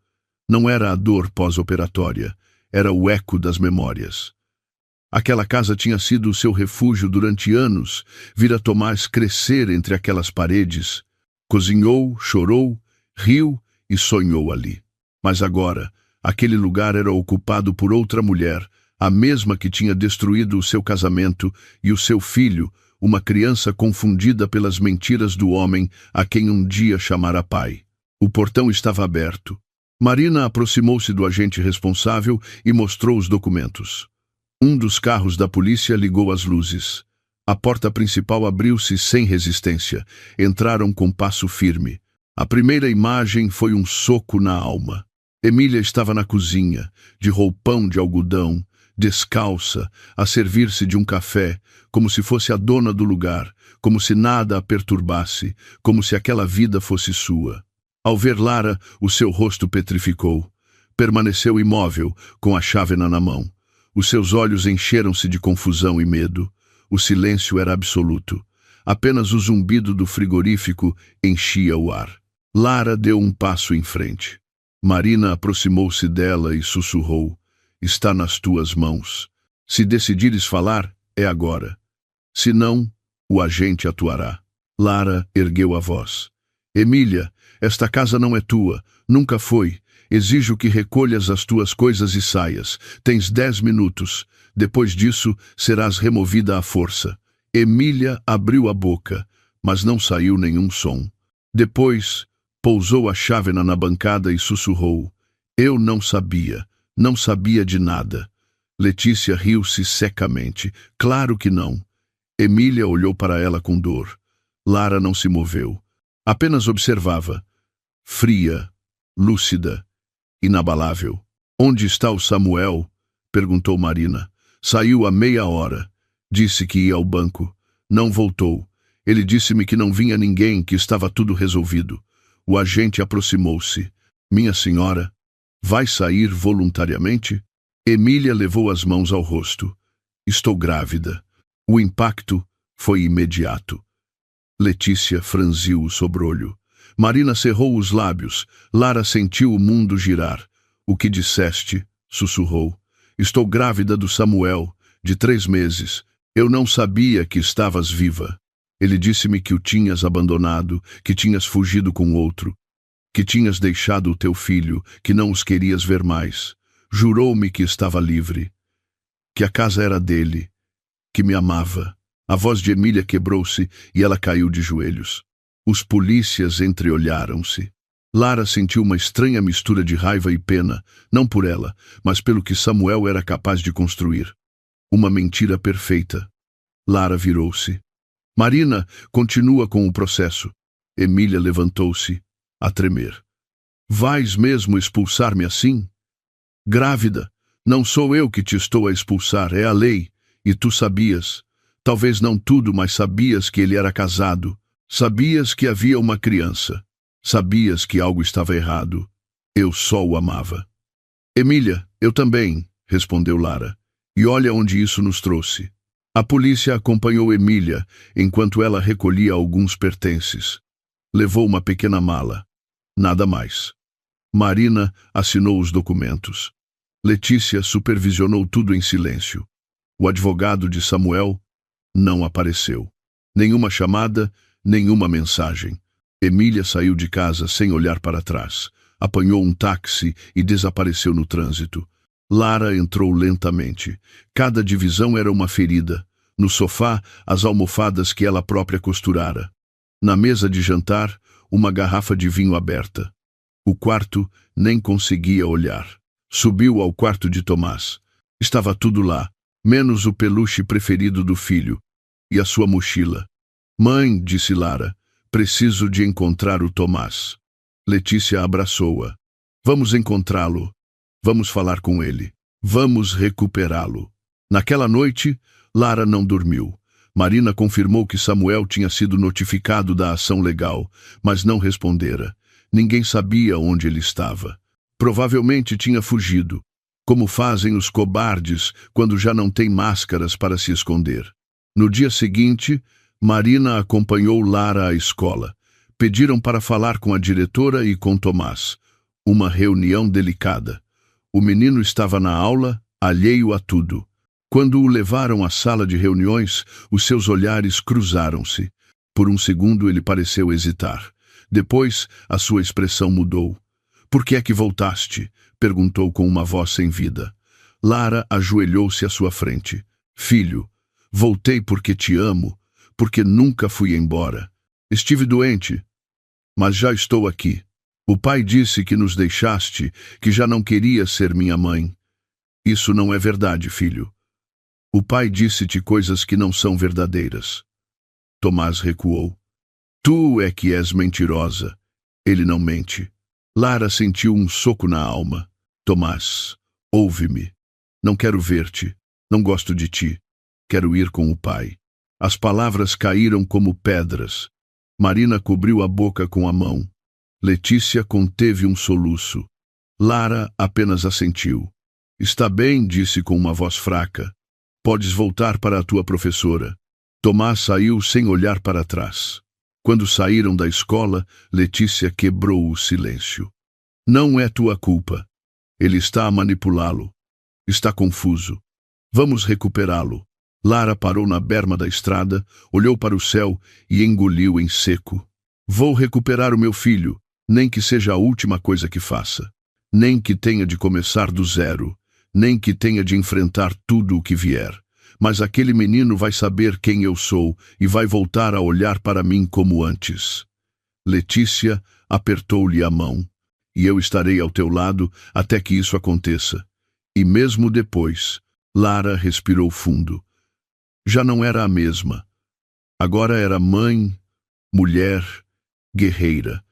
A: Não era a dor pós-operatória, era o eco das memórias. Aquela casa tinha sido o seu refúgio durante anos, vira Tomás crescer entre aquelas paredes. Cozinhou, chorou, riu e sonhou ali. Mas agora, aquele lugar era ocupado por outra mulher, a mesma que tinha destruído o seu casamento e o seu filho, uma criança confundida pelas mentiras do homem a quem um dia chamara pai. O portão estava aberto. Marina aproximou-se do agente responsável e mostrou os documentos. Um dos carros da polícia ligou as luzes. A porta principal abriu-se sem resistência. Entraram com passo firme. A primeira imagem foi um soco na alma. Emília estava na cozinha, de roupão de algodão, descalça, a servir-se de um café, como se fosse a dona do lugar, como se nada a perturbasse, como se aquela vida fosse sua. Ao ver Lara, o seu rosto petrificou. Permaneceu imóvel, com a chávena na mão. Os seus olhos encheram-se de confusão e medo. O silêncio era absoluto. Apenas o zumbido do frigorífico enchia o ar. Lara deu um passo em frente. Marina aproximou-se dela e sussurrou: "Está nas tuas mãos. Se decidires falar, é agora. Se não, o agente atuará." Lara ergueu a voz. "Emília, esta casa não é tua, nunca foi. Exijo que recolhas as tuas coisas e saias. Tens 10 minutos. Depois disso, serás removida à força." Emília abriu a boca, mas não saiu nenhum som. Depois, pousou a chávena na bancada e sussurrou: "Eu não sabia de nada." Letícia riu-se secamente. "Claro que não." Emília olhou para ela com dor. Lara não se moveu. Apenas observava. Fria, lúcida, inabalável. "Onde está o Samuel?" perguntou Marina. "Saiu há meia hora. Disse que ia ao banco. Não voltou. Ele disse-me que não vinha ninguém, que estava tudo resolvido." O agente aproximou-se. "Minha senhora, vai sair voluntariamente?" Emília levou as mãos ao rosto. "Estou grávida." O impacto foi imediato. Letícia franziu o sobrolho. Marina cerrou os lábios. Lara sentiu o mundo girar. "O que disseste?" sussurrou. "Estou grávida do Samuel, de 3 meses. Eu não sabia que estavas viva. Ele disse-me que o tinhas abandonado, que tinhas fugido com outro, que tinhas deixado o teu filho, que não os querias ver mais. Jurou-me que estava livre, que a casa era dele, que me amava." A voz de Emília quebrou-se e ela caiu de joelhos. Os polícias entreolharam-se. Lara sentiu uma estranha mistura de raiva e pena, não por ela, mas pelo que Samuel era capaz de construir. Uma mentira perfeita. Lara virou-se. "Marina, continua com o processo." Emília levantou-se, a tremer. "Vais mesmo expulsar-me assim?" "Grávida, não sou eu que te estou a expulsar, é a lei. E tu sabias, talvez não tudo, mas sabias que ele era casado. Sabias que havia uma criança. Sabias que algo estava errado. Eu só o amava. Emília, eu também, respondeu Lara. E olha onde isso nos trouxe. A polícia acompanhou Emília enquanto ela recolhia alguns pertences. Levou uma pequena mala. Nada mais. Marina assinou os documentos. Letícia supervisionou tudo em silêncio. O advogado de Samuel não apareceu. Nenhuma chamada, nenhuma mensagem. Emília saiu de casa sem olhar para trás. Apanhou um táxi e desapareceu no trânsito. Lara entrou lentamente. Cada divisão era uma ferida. No sofá, as almofadas que ela própria costurara. Na mesa de jantar, uma garrafa de vinho aberta. O quarto nem conseguia olhar. Subiu ao quarto de Tomás. Estava tudo lá, menos o peluche preferido do filho. E a sua mochila. Mãe, disse Lara, preciso de encontrar o Tomás. Letícia abraçou-a. Vamos encontrá-lo. Vamos falar com ele. Vamos recuperá-lo. Naquela noite, Lara não dormiu. Marina confirmou que Samuel tinha sido notificado da ação legal, mas não respondera. Ninguém sabia onde ele estava. Provavelmente tinha fugido, como fazem os cobardes quando já não têm máscaras para se esconder. No dia seguinte, Marina acompanhou Lara à escola. Pediram para falar com a diretora e com Tomás. Uma reunião delicada. O menino estava na aula, alheio a tudo. Quando o levaram à sala de reuniões, os seus olhares cruzaram-se. Por um segundo ele pareceu hesitar. Depois, a sua expressão mudou. "Por que é que voltaste?" perguntou com uma voz sem vida. Lara ajoelhou-se à sua frente. "Filho, voltei porque te amo, porque nunca fui embora. Estive doente, mas já estou aqui. O pai disse que nos deixaste, que já não queria ser minha mãe. Isso não é verdade, filho. O pai disse-te coisas que não são verdadeiras." Tomás recuou. "Tu é que és mentirosa. Ele não mente." Lara sentiu um soco na alma. "Tomás, ouve-me. Não quero ver-te. Não gosto de ti. Quero ir com o pai." As palavras caíram como pedras. Marina cobriu a boca com a mão. Letícia conteve um soluço. Lara apenas assentiu. "Está bem", disse com uma voz fraca. "Podes voltar para a tua professora." Tomás saiu sem olhar para trás. Quando saíram da escola, Letícia quebrou o silêncio. "Não é tua culpa. Ele está a manipulá-lo. Está confuso. Vamos recuperá-lo." Lara parou na berma da estrada, olhou para o céu e engoliu em seco. "Vou recuperar o meu filho, nem que seja a última coisa que faça. Nem que tenha de começar do zero, nem que tenha de enfrentar tudo o que vier. Mas aquele menino vai saber quem eu sou e vai voltar a olhar para mim como antes." Letícia apertou-lhe a mão. "E eu estarei ao teu lado até que isso aconteça." E mesmo depois, Lara respirou fundo. Já não era a mesma. Agora era mãe, mulher, guerreira.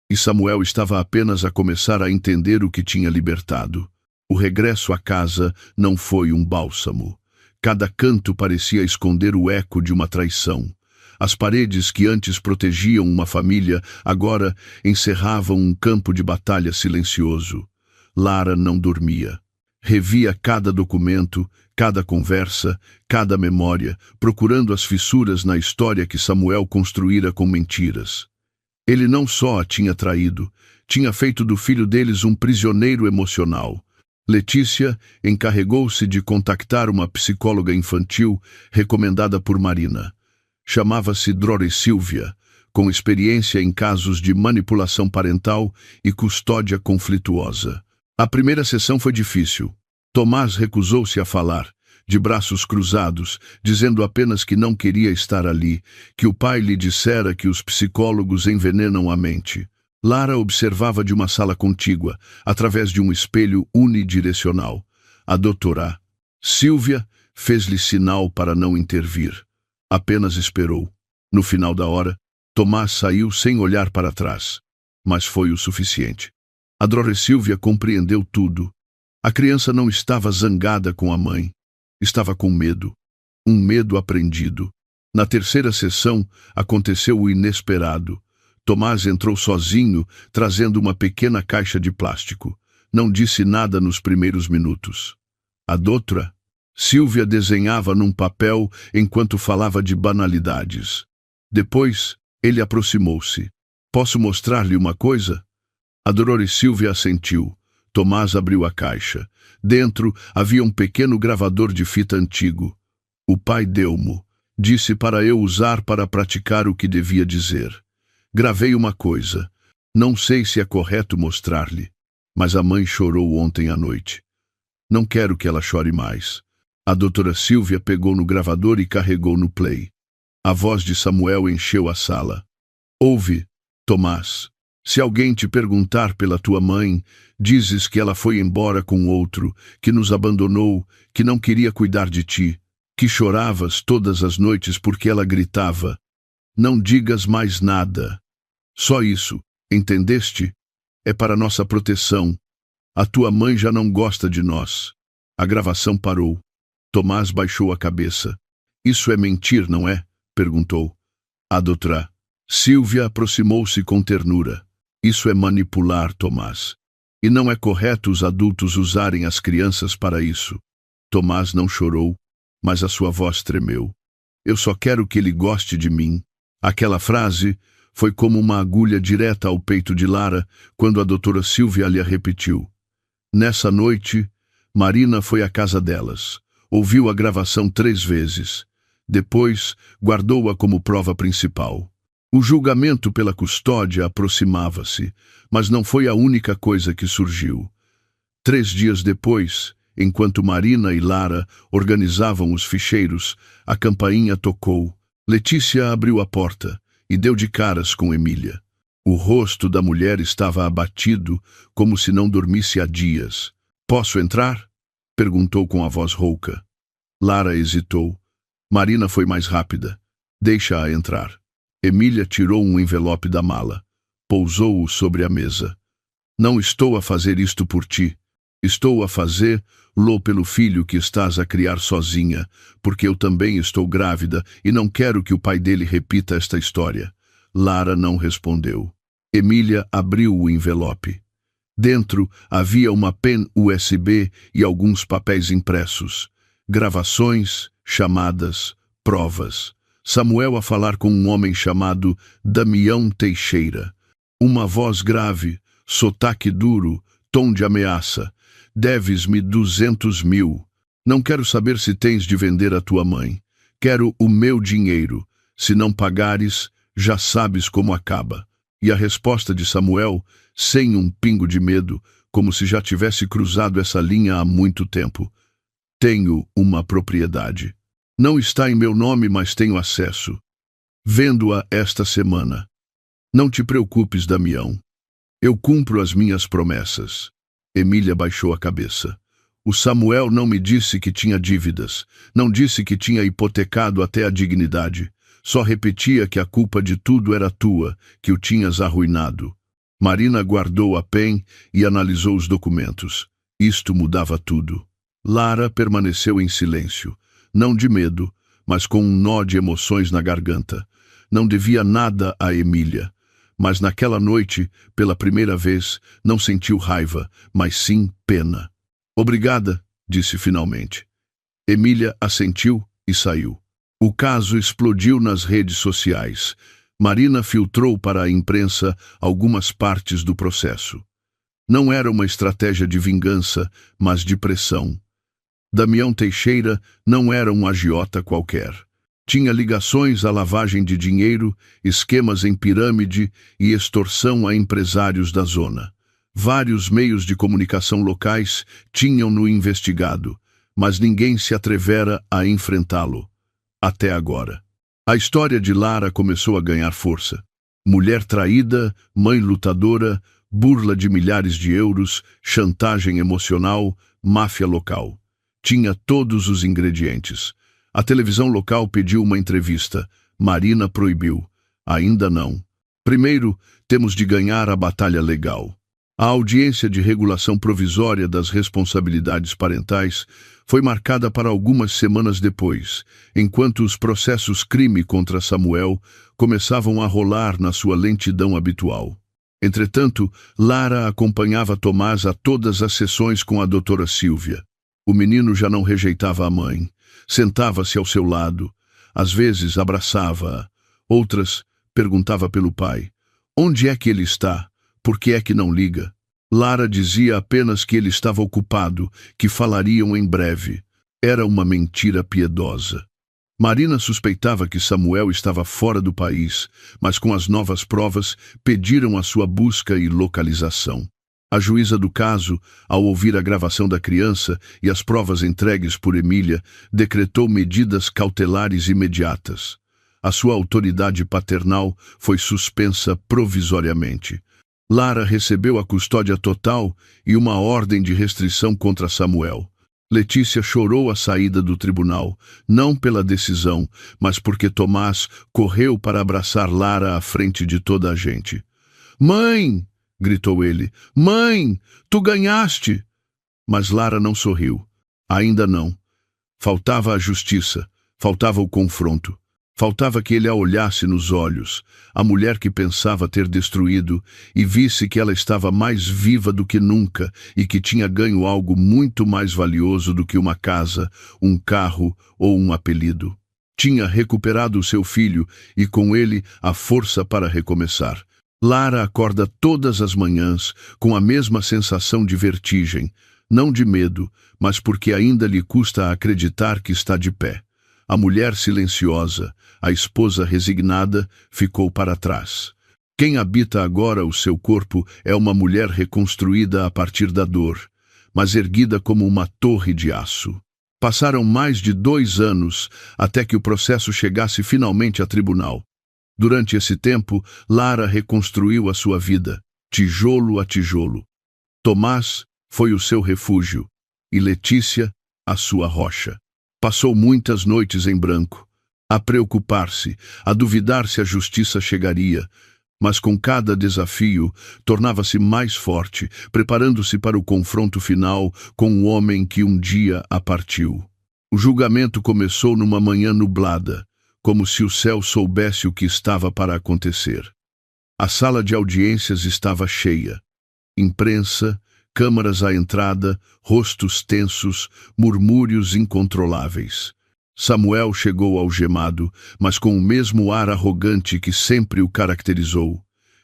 A: E Samuel estava apenas a começar a entender o que tinha libertado. O regresso à casa não foi um bálsamo. Cada canto parecia esconder o eco de uma traição. As paredes que antes protegiam uma família agora encerravam um campo de batalha silencioso. Lara não dormia. Revia cada documento, cada conversa, cada memória, procurando as fissuras na história que Samuel construíra com mentiras. Ele não só a tinha traído, tinha feito do filho deles um prisioneiro emocional. Letícia encarregou-se de contactar uma psicóloga infantil recomendada por Marina. Chamava-se Drore Silvia, com experiência em casos de manipulação parental e custódia conflituosa. A primeira sessão foi difícil. Tomás recusou-se a falar, de braços cruzados, dizendo apenas que não queria estar ali, que o pai lhe dissera que os psicólogos envenenam a mente. Lara observava de uma sala contígua, através de um espelho unidirecional. A doutora Silvia fez-lhe sinal para não intervir. Apenas esperou. No final da hora, Tomás saiu sem olhar para trás. Mas foi o suficiente. A Drore Silvia compreendeu tudo. A criança não estava zangada com a mãe. Estava com medo. um medo aprendido. Na terceira sessão, aconteceu o inesperado. Tomás entrou sozinho, trazendo uma pequena caixa de plástico. Não disse nada nos primeiros minutos. A doutora Silvia desenhava num papel enquanto falava de banalidades. Depois, ele aproximou-se. Posso mostrar-lhe uma coisa? A doutora Silvia assentiu. Tomás abriu a caixa. Dentro havia um pequeno gravador de fita antigo. O pai deu-mo. Disse para eu usar para praticar o que devia dizer. Gravei uma coisa. Não sei se é correto mostrar-lhe, mas a mãe chorou ontem à noite. Não quero que ela chore mais. A doutora Silvia pegou no gravador e carregou no play. A voz de Samuel encheu a sala. Ouve, Tomás. Se alguém te perguntar pela tua mãe, dizes que ela foi embora com outro, que nos abandonou, que não queria cuidar de ti, que choravas todas as noites porque ela gritava. Não digas mais nada. Só isso, entendeste? É para nossa proteção. A tua mãe já não gosta de nós. A gravação parou. Tomás baixou a cabeça. Isso é mentir, não é? Perguntou. A doutora Silvia aproximou-se com ternura. Isso é manipular, Tomás. E não é correto os adultos usarem as crianças para isso. Tomás não chorou, mas a sua voz tremeu. Eu só quero que ele goste de mim. Aquela frase foi como uma agulha direta ao peito de Lara quando a doutora Silvia lhe repetiu. Nessa noite, Marina foi à casa delas. Ouviu a gravação 3 vezes. Depois, guardou-a como prova principal. O julgamento pela custódia aproximava-se, mas não foi a única coisa que surgiu. 3 dias depois, enquanto Marina e Lara organizavam os ficheiros, a campainha tocou. Letícia abriu a porta e deu de caras com Emília. O rosto da mulher estava abatido, como se não dormisse há dias. Posso entrar? Perguntou com a voz rouca. Lara hesitou. Marina foi mais rápida. Deixa-a entrar. Emília tirou um envelope da mala. Pousou-o sobre a mesa. Não estou a fazer isto por ti. Estou a fazê-lo pelo filho que estás a criar sozinha, porque eu também estou grávida e não quero que o pai dele repita esta história. Lara não respondeu. Emília abriu o envelope. Dentro havia uma pen USB e alguns papéis impressos. Gravações, chamadas, provas. Samuel a falar com um homem chamado Damião Teixeira. Uma voz grave, sotaque duro, tom de ameaça. Deves-me 200 mil. Não quero saber se tens de vender a tua mãe. Quero o meu dinheiro. Se não pagares, já sabes como acaba. E a resposta de Samuel, sem um pingo de medo, como se já tivesse cruzado essa linha há muito tempo. Tenho uma propriedade. Não está em meu nome, mas tenho acesso. Vendo-a esta semana. Não te preocupes, Damião. Eu cumpro as minhas promessas. Emília baixou a cabeça. O Samuel não me disse que tinha dívidas. Não disse que tinha hipotecado até a dignidade. Só repetia que a culpa de tudo era tua, que o tinhas arruinado. Marina guardou a pen e analisou os documentos. Isto mudava tudo. Lara permaneceu em silêncio. Não de medo, mas com um nó de emoções na garganta. Não devia nada a Emília. Mas naquela noite, pela primeira vez, não sentiu raiva, mas sim pena. Obrigada, disse finalmente. Emília assentiu e saiu. O caso explodiu nas redes sociais. Marina filtrou para a imprensa algumas partes do processo. Não era uma estratégia de vingança, mas de pressão. Damião Teixeira não era um agiota qualquer. Tinha ligações à lavagem de dinheiro, esquemas em pirâmide e extorsão a empresários da zona. Vários meios de comunicação locais tinham-no investigado, mas ninguém se atrevera a enfrentá-lo. Até agora. A história de Lara começou a ganhar força. Mulher traída, mãe lutadora, burla de milhares de euros, chantagem emocional, máfia local. Tinha todos os ingredientes. A televisão local pediu uma entrevista. Marina proibiu. Ainda não. Primeiro, temos de ganhar a batalha legal. A audiência de regulação provisória das responsabilidades parentais foi marcada para algumas semanas depois, enquanto os processos crime contra Samuel começavam a rolar na sua lentidão habitual. Entretanto, Lara acompanhava Tomás a todas as sessões com a doutora Sílvia. O menino já não rejeitava a mãe. Sentava-se ao seu lado. Às vezes abraçava-a. Outras, perguntava pelo pai. Onde é que ele está? Por que é que não liga? Lara dizia apenas que ele estava ocupado, que falariam em breve. Era uma mentira piedosa. Marina suspeitava que Samuel estava fora do país, mas com as novas provas pediram a sua busca e localização. A juíza do caso, ao ouvir a gravação da criança e as provas entregues por Emília, decretou medidas cautelares imediatas. A sua autoridade paternal foi suspensa provisoriamente. Lara recebeu a custódia total e uma ordem de restrição contra Samuel. Letícia chorou a saída do tribunal, não pela decisão, mas porque Tomás correu para abraçar Lara à frente de toda a gente. "Mãe!" gritou ele. "Mãe, tu ganhaste!" Mas Lara não sorriu. Ainda não. Faltava a justiça, faltava o confronto. Faltava que ele a olhasse nos olhos, a mulher que pensava ter destruído, e visse que ela estava mais viva do que nunca e que tinha ganho algo muito mais valioso do que uma casa, um carro ou um apelido. Tinha recuperado o seu filho e com ele a força para recomeçar. Lara acorda todas as manhãs com a mesma sensação de vertigem, não de medo, mas porque ainda lhe custa acreditar que está de pé. A mulher silenciosa, a esposa resignada, ficou para trás. Quem habita agora o seu corpo é uma mulher reconstruída a partir da dor, mas erguida como uma torre de aço. Passaram mais de 2 anos até que o processo chegasse finalmente a tribunal. Durante esse tempo, Lara reconstruiu a sua vida, tijolo a tijolo. Tomás foi o seu refúgio e Letícia a sua rocha. Passou muitas noites em branco, a preocupar-se, a duvidar se a justiça chegaria, mas com cada desafio tornava-se mais forte, preparando-se para o confronto final com o homem que um dia a partiu. O julgamento começou numa manhã nublada, como se o céu soubesse o que estava para acontecer. A sala de audiências estava cheia. Imprensa, câmaras à entrada, rostos tensos, murmúrios incontroláveis. Samuel chegou algemado, mas com o mesmo ar arrogante que sempre o caracterizou.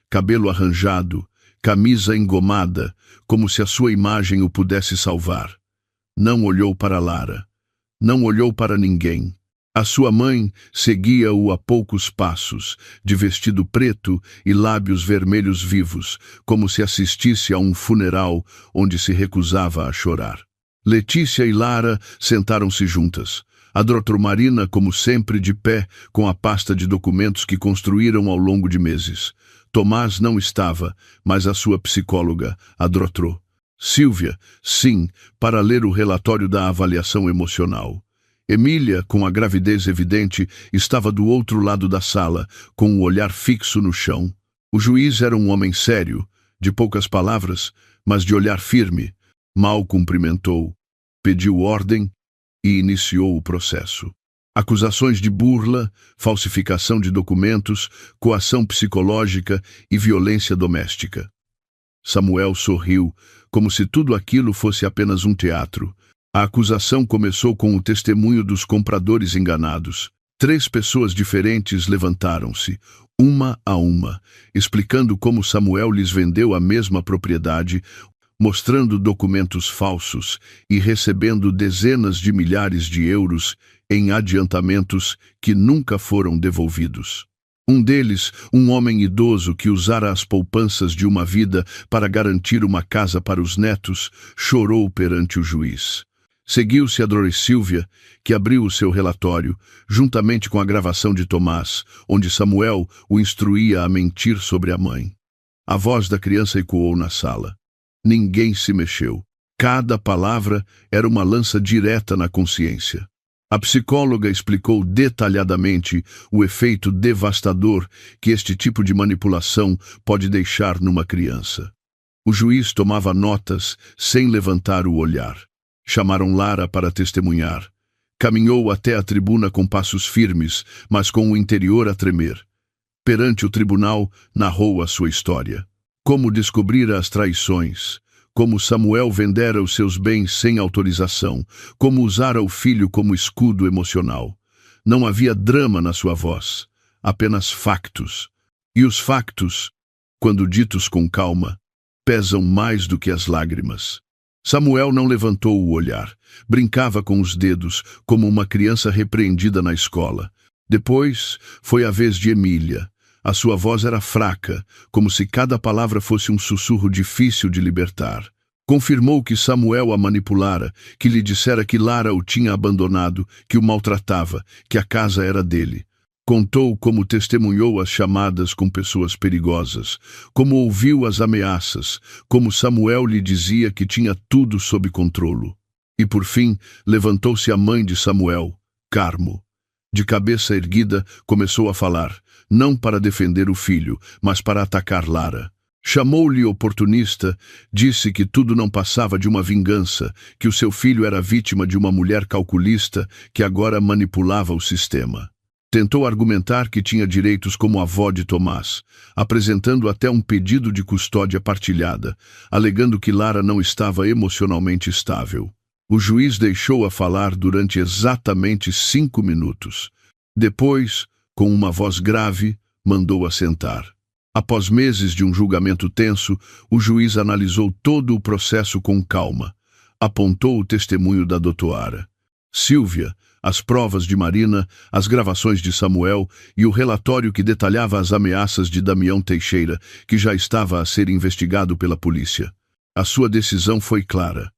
A: Cabelo arranjado, camisa engomada, como se a sua imagem o pudesse salvar. Não olhou para Lara. Não olhou para ninguém. A sua mãe seguia-o a poucos passos, de vestido preto e lábios vermelhos vivos, como se assistisse a um funeral onde se recusava a chorar. Letícia e Lara sentaram-se juntas. A doutora Marina, como sempre, de pé, com a pasta de documentos que construíram ao longo de meses. Tomás não estava, mas a sua psicóloga, a doutora Sílvia, sim, para ler o relatório da avaliação emocional. Emília, com a gravidez evidente, estava do outro lado da sala, com o olhar fixo no chão. O juiz era um homem sério, de poucas palavras, mas de olhar firme. Mal cumprimentou, pediu ordem e iniciou o processo. Acusações de burla, falsificação de documentos, coação psicológica e violência doméstica. Samuel sorriu, como se tudo aquilo fosse apenas um teatro. A acusação começou com o testemunho dos compradores enganados. 3 pessoas diferentes levantaram-se, uma a uma, explicando como Samuel lhes vendeu a mesma propriedade, mostrando documentos falsos e recebendo dezenas de milhares de euros em adiantamentos que nunca foram devolvidos. Um deles, um homem idoso que usara as poupanças de uma vida para garantir uma casa para os netos, chorou perante o juiz. Seguiu-se a doutora Sílvia, que abriu o seu relatório, juntamente com a gravação de Tomás, onde Samuel o instruía a mentir sobre a mãe. A voz da criança ecoou na sala. Ninguém se mexeu. Cada palavra era uma lança direta na consciência. A psicóloga explicou detalhadamente o efeito devastador que este tipo de manipulação pode deixar numa criança. O juiz tomava notas sem levantar o olhar. Chamaram Lara para testemunhar. Caminhou até a tribuna com passos firmes, mas com o interior a tremer. Perante o tribunal, narrou a sua história. Como descobrira as traições, como Samuel vendera os seus bens sem autorização, como usara o filho como escudo emocional. Não havia drama na sua voz, apenas factos. E os factos, quando ditos com calma, pesam mais do que as lágrimas. Samuel não levantou o olhar. Brincava com os dedos, como uma criança repreendida na escola. Depois, foi a vez de Emília. A sua voz era fraca, como se cada palavra fosse um sussurro difícil de libertar. Confirmou que Samuel a manipulara, que lhe dissera que Lara o tinha abandonado, que o maltratava, que a casa era dele. Contou como testemunhou as chamadas com pessoas perigosas, como ouviu as ameaças, como Samuel lhe dizia que tinha tudo sob controlo. E por fim, levantou-se a mãe de Samuel, Carmo. De cabeça erguida, começou a falar, não para defender o filho, mas para atacar Lara. Chamou-lhe oportunista, disse que tudo não passava de uma vingança, que o seu filho era vítima de uma mulher calculista que agora manipulava o sistema. Tentou argumentar que tinha direitos como avó de Tomás, apresentando até um pedido de custódia partilhada, alegando que Lara não estava emocionalmente estável. O juiz deixou-a falar durante exatamente 5 minutos. Depois, com uma voz grave, mandou-a sentar. Após meses de um julgamento tenso, o juiz analisou todo o processo com calma. Apontou o testemunho da doutora Silvia, as provas de Marina, as gravações de Samuel e o relatório que detalhava as ameaças de Damião Teixeira, que já estava a ser investigado pela polícia. A sua decisão foi clara.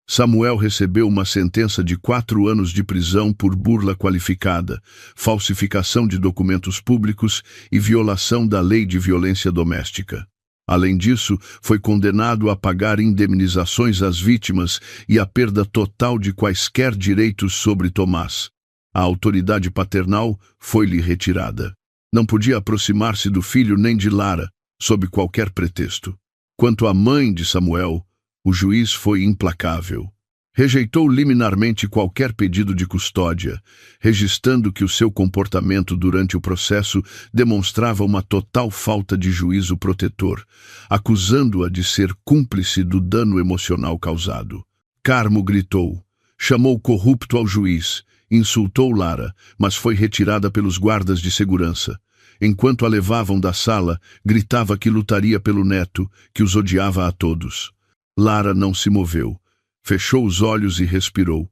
A: Samuel recebeu uma sentença de 4 anos de prisão por burla qualificada, falsificação de documentos públicos e violação da lei de violência doméstica. Além disso, foi condenado a pagar indemnizações às vítimas e a perda total de quaisquer direitos sobre Tomás. A autoridade paternal foi-lhe retirada. Não podia aproximar-se do filho nem de Lara, sob qualquer pretexto. Quanto à mãe de Samuel, o juiz foi implacável. Rejeitou liminarmente qualquer pedido de custódia, registrando que o seu comportamento durante o processo demonstrava uma total falta de juízo protetor, acusando-a de ser cúmplice do dano emocional causado. Carmo gritou, chamou corrupto ao juiz, insultou Lara, mas foi retirada pelos guardas de segurança. Enquanto a levavam da sala, gritava que lutaria pelo neto, que os odiava a todos. Lara não se moveu. Fechou os olhos e respirou.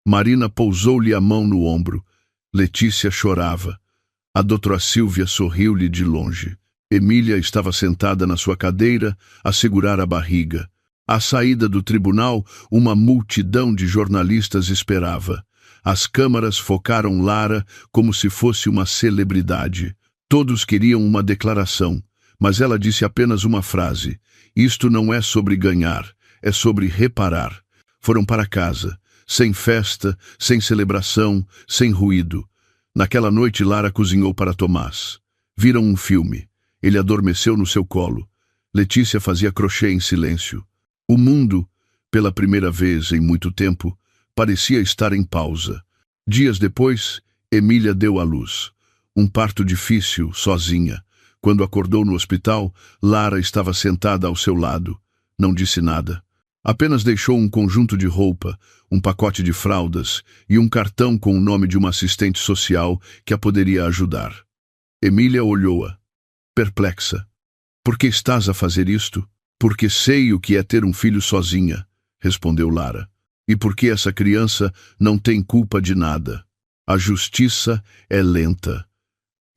A: Marina pousou-lhe a mão no ombro. Letícia chorava. A doutora Silvia sorriu-lhe de longe. Emília estava sentada na sua cadeira, a segurar a barriga. À saída do tribunal, uma multidão de jornalistas esperava. As câmaras focaram Lara como se fosse uma celebridade. Todos queriam uma declaração, mas ela disse apenas uma frase. Isto não é sobre ganhar, é sobre reparar. Foram para casa, sem festa, sem celebração, sem ruído. Naquela noite Lara cozinhou para Tomás. Viram um filme. Ele adormeceu no seu colo. Letícia fazia crochê em silêncio. O mundo, pela primeira vez em muito tempo, parecia estar em pausa. Dias depois, Emília deu à luz. Um parto difícil, sozinha. Quando acordou no hospital, Lara estava sentada ao seu lado. Não disse nada. Apenas deixou um conjunto de roupa, um pacote de fraldas e um cartão com o nome de uma assistente social que a poderia ajudar. Emília olhou-a, perplexa. Por que estás a fazer isto? Porque sei o que é ter um filho sozinha, respondeu Lara. E porque essa criança não tem culpa de nada. A justiça é lenta,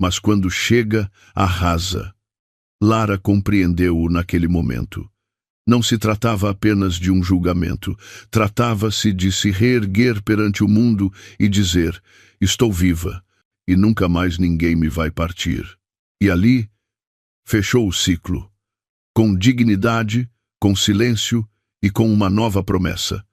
A: mas quando chega, arrasa. Lara compreendeu-o naquele momento. Não se tratava apenas de um julgamento. Tratava-se de se reerguer perante o mundo e dizer, estou viva, e nunca mais ninguém me vai partir. E ali, fechou o ciclo. Com dignidade, com silêncio e com uma nova promessa.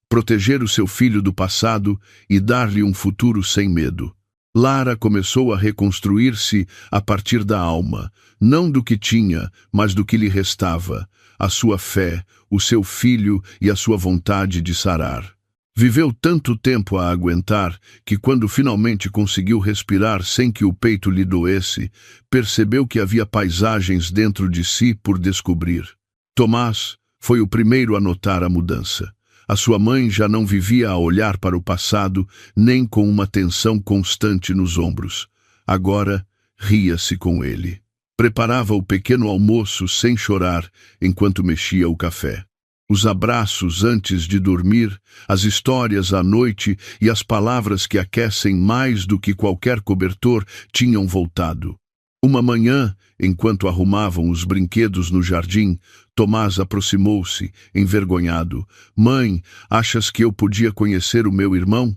A: Proteger o seu filho do passado e dar-lhe um futuro sem medo. Lara começou a reconstruir-se a partir da alma, não do que tinha, mas do que lhe restava, a sua fé, o seu filho e a sua vontade de sarar. Viveu tanto tempo a aguentar que, quando finalmente conseguiu respirar sem que o peito lhe doesse, percebeu que havia paisagens dentro de si por descobrir. Tomás foi o primeiro a notar a mudança. A sua mãe já não vivia a olhar para o passado, nem com uma tensão constante nos ombros. Agora, ria-se com ele. Preparava o pequeno almoço sem chorar enquanto mexia o café. Os abraços antes de dormir, as histórias à noite e as palavras que aquecem mais do que qualquer cobertor tinham voltado. Uma manhã, enquanto arrumavam os brinquedos no jardim, Tomás aproximou-se, envergonhado. "Mãe, achas que eu podia conhecer o meu irmão?"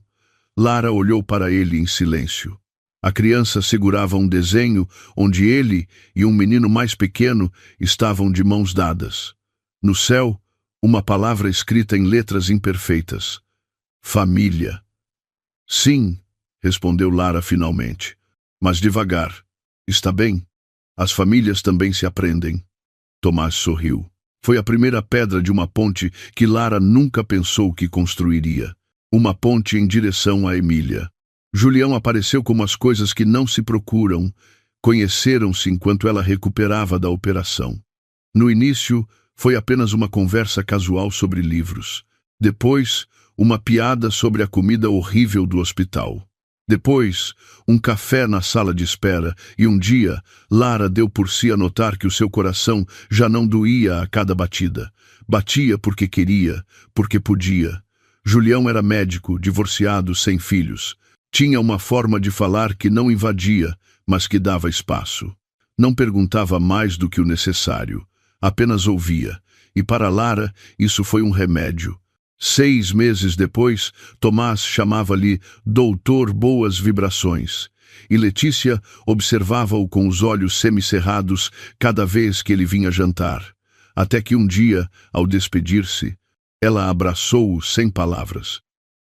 A: Lara olhou para ele em silêncio. A criança segurava um desenho onde ele e um menino mais pequeno estavam de mãos dadas. No céu, uma palavra escrita em letras imperfeitas. "Família." "Sim", respondeu Lara finalmente. "Mas devagar. Está bem? As famílias também se aprendem." Tomás sorriu. Foi a primeira pedra de uma ponte que Lara nunca pensou que construiria. Uma ponte em direção a Emília. Julião apareceu como as coisas que não se procuram. Conheceram-se enquanto ela recuperava da operação. No início, foi apenas uma conversa casual sobre livros. Depois, uma piada sobre a comida horrível do hospital. Depois, um café na sala de espera, e um dia, Lara deu por si a notar que o seu coração já não doía a cada batida. Batia porque queria, porque podia. Julião era médico, divorciado, sem filhos. Tinha uma forma de falar que não invadia, mas que dava espaço. Não perguntava mais do que o necessário. Apenas ouvia. E para Lara, isso foi um remédio. 6 meses depois, Tomás chamava-lhe Doutor Boas Vibrações, e Letícia observava-o com os olhos semicerrados cada vez que ele vinha jantar, até que um dia, ao despedir-se, ela abraçou-o sem palavras.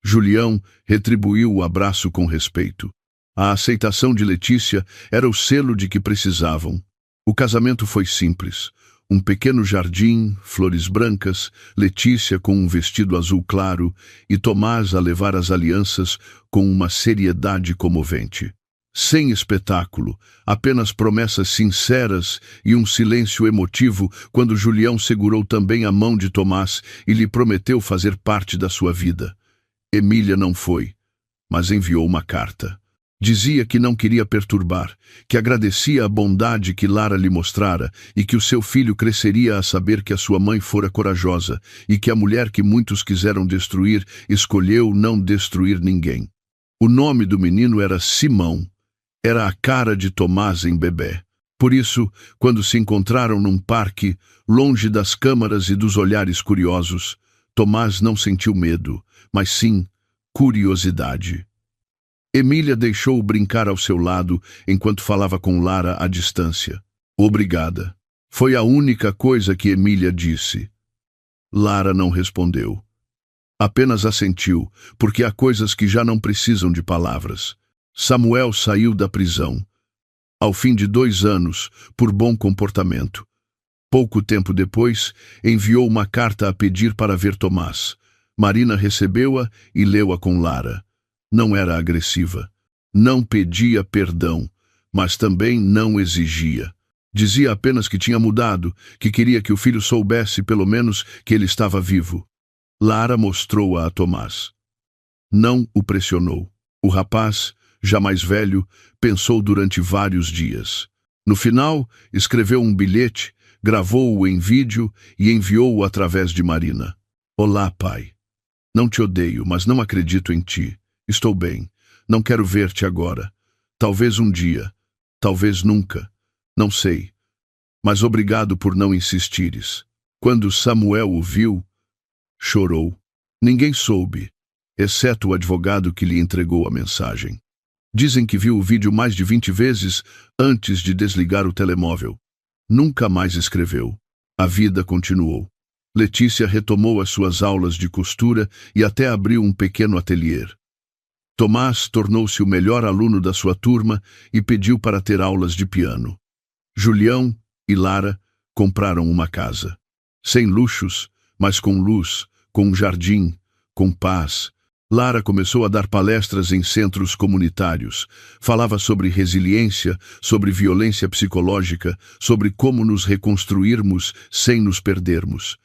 A: Julião retribuiu o abraço com respeito. A aceitação de Letícia era o selo de que precisavam. O casamento foi simples. Um pequeno jardim, flores brancas, Letícia com um vestido azul claro e Tomás a levar as alianças com uma seriedade comovente. Sem espetáculo, apenas promessas sinceras e um silêncio emotivo quando Julião segurou também a mão de Tomás e lhe prometeu fazer parte da sua vida. Emília não foi, mas enviou uma carta. Dizia que não queria perturbar, que agradecia a bondade que Lara lhe mostrara e que o seu filho cresceria a saber que a sua mãe fora corajosa e que a mulher que muitos quiseram destruir escolheu não destruir ninguém. O nome do menino era Simão. Era a cara de Tomás em bebê. Por isso, quando se encontraram num parque, longe das câmaras e dos olhares curiosos, Tomás não sentiu medo, mas sim curiosidade. Emília deixou-o brincar ao seu lado enquanto falava com Lara à distância. "Obrigada." Foi a única coisa que Emília disse. Lara não respondeu. Apenas assentiu, porque há coisas que já não precisam de palavras. Samuel saiu da prisão. Ao fim de 2 anos, por bom comportamento. Pouco tempo depois, enviou uma carta a pedir para ver Tomás. Marina recebeu-a e leu-a com Lara. Não era agressiva. Não pedia perdão, mas também não exigia. Dizia apenas que tinha mudado, que queria que o filho soubesse, pelo menos, que ele estava vivo. Lara mostrou-a a Tomás. Não o pressionou. O rapaz, já mais velho, pensou durante vários dias. No final, escreveu um bilhete, gravou-o em vídeo e enviou-o através de Marina. "Olá, pai. Não te odeio, mas não acredito em ti. Estou bem. Não quero ver-te agora. Talvez um dia. Talvez nunca. Não sei. Mas obrigado por não insistires." Quando Samuel o viu, chorou. Ninguém soube, exceto o advogado que lhe entregou a mensagem. Dizem que viu o vídeo mais de 20 vezes antes de desligar o telemóvel. Nunca mais escreveu. A vida continuou. Letícia retomou as suas aulas de costura e até abriu um pequeno ateliê. Tomás tornou-se o melhor aluno da sua turma e pediu para ter aulas de piano. Julião e Lara compraram uma casa. Sem luxos, mas com luz, com um jardim, com paz. Lara começou a dar palestras em centros comunitários. Falava sobre resiliência, sobre violência psicológica, sobre como nos reconstruirmos sem nos perdermos.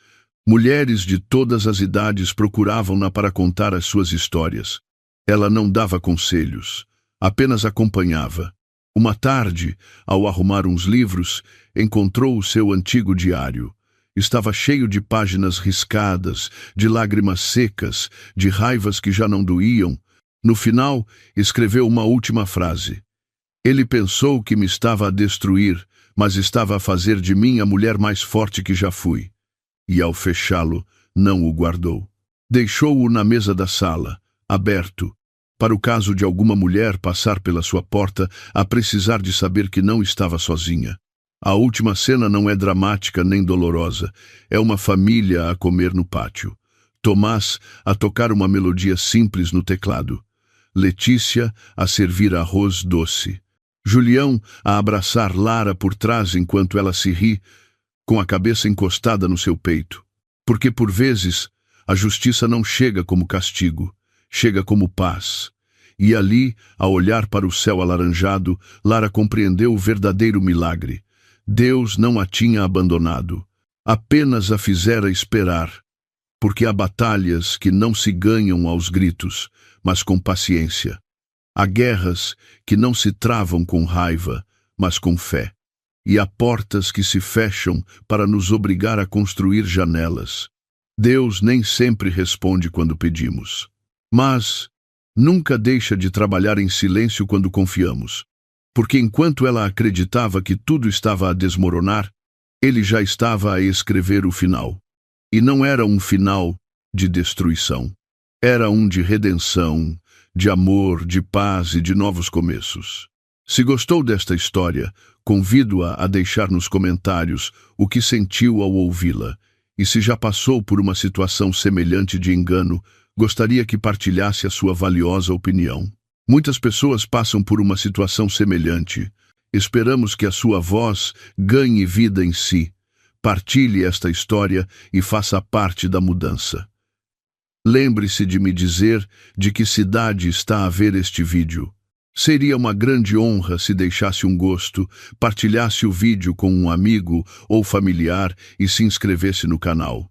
A: Mulheres de todas as idades procuravam-na para contar as suas histórias. Ela não dava conselhos, apenas acompanhava. Uma tarde, ao arrumar uns livros, encontrou o seu antigo diário. Estava cheio de páginas riscadas, de lágrimas secas, de raivas que já não doíam. No final, escreveu uma última frase. Ele pensou que me estava a destruir, mas estava a fazer de mim a mulher mais forte que já fui. E ao fechá-lo, não o guardou. Deixou-o na mesa da sala, aberto, para o caso de alguma mulher passar pela sua porta a precisar de saber que não estava sozinha. A última cena não é dramática nem dolorosa. É uma família a comer no pátio. Tomás a tocar uma melodia simples no teclado. Letícia a servir arroz doce. Julião a abraçar Lara por trás enquanto ela se ri, com a cabeça encostada no seu peito. Porque, por vezes, a justiça não chega como castigo, chega como paz. E ali, ao olhar para o céu alaranjado, Lara compreendeu o verdadeiro milagre. Deus não a tinha abandonado, apenas a fizera esperar, porque há batalhas que não se ganham aos gritos, mas com paciência. Há guerras que não se travam com raiva, mas com fé. E há portas que se fecham para nos obrigar a construir janelas. Deus nem sempre responde quando pedimos, mas nunca deixa de trabalhar em silêncio quando confiamos. Porque enquanto ela acreditava que tudo estava a desmoronar, ele já estava a escrever o final. E não era um final de destruição. Era um de redenção, de amor, de paz e de novos começos. Se gostou desta história, convido-a a deixar nos comentários o que sentiu ao ouvi-la. E se já passou por uma situação semelhante de engano, gostaria que partilhasse a sua valiosa opinião. Muitas pessoas passam por uma situação semelhante. Esperamos que a sua voz ganhe vida em si. Partilhe esta história e faça parte da mudança. Lembre-se de me dizer de que cidade está a ver este vídeo. Seria uma grande honra se deixasse um gosto, partilhasse o vídeo com um amigo ou familiar e se inscrevesse no canal.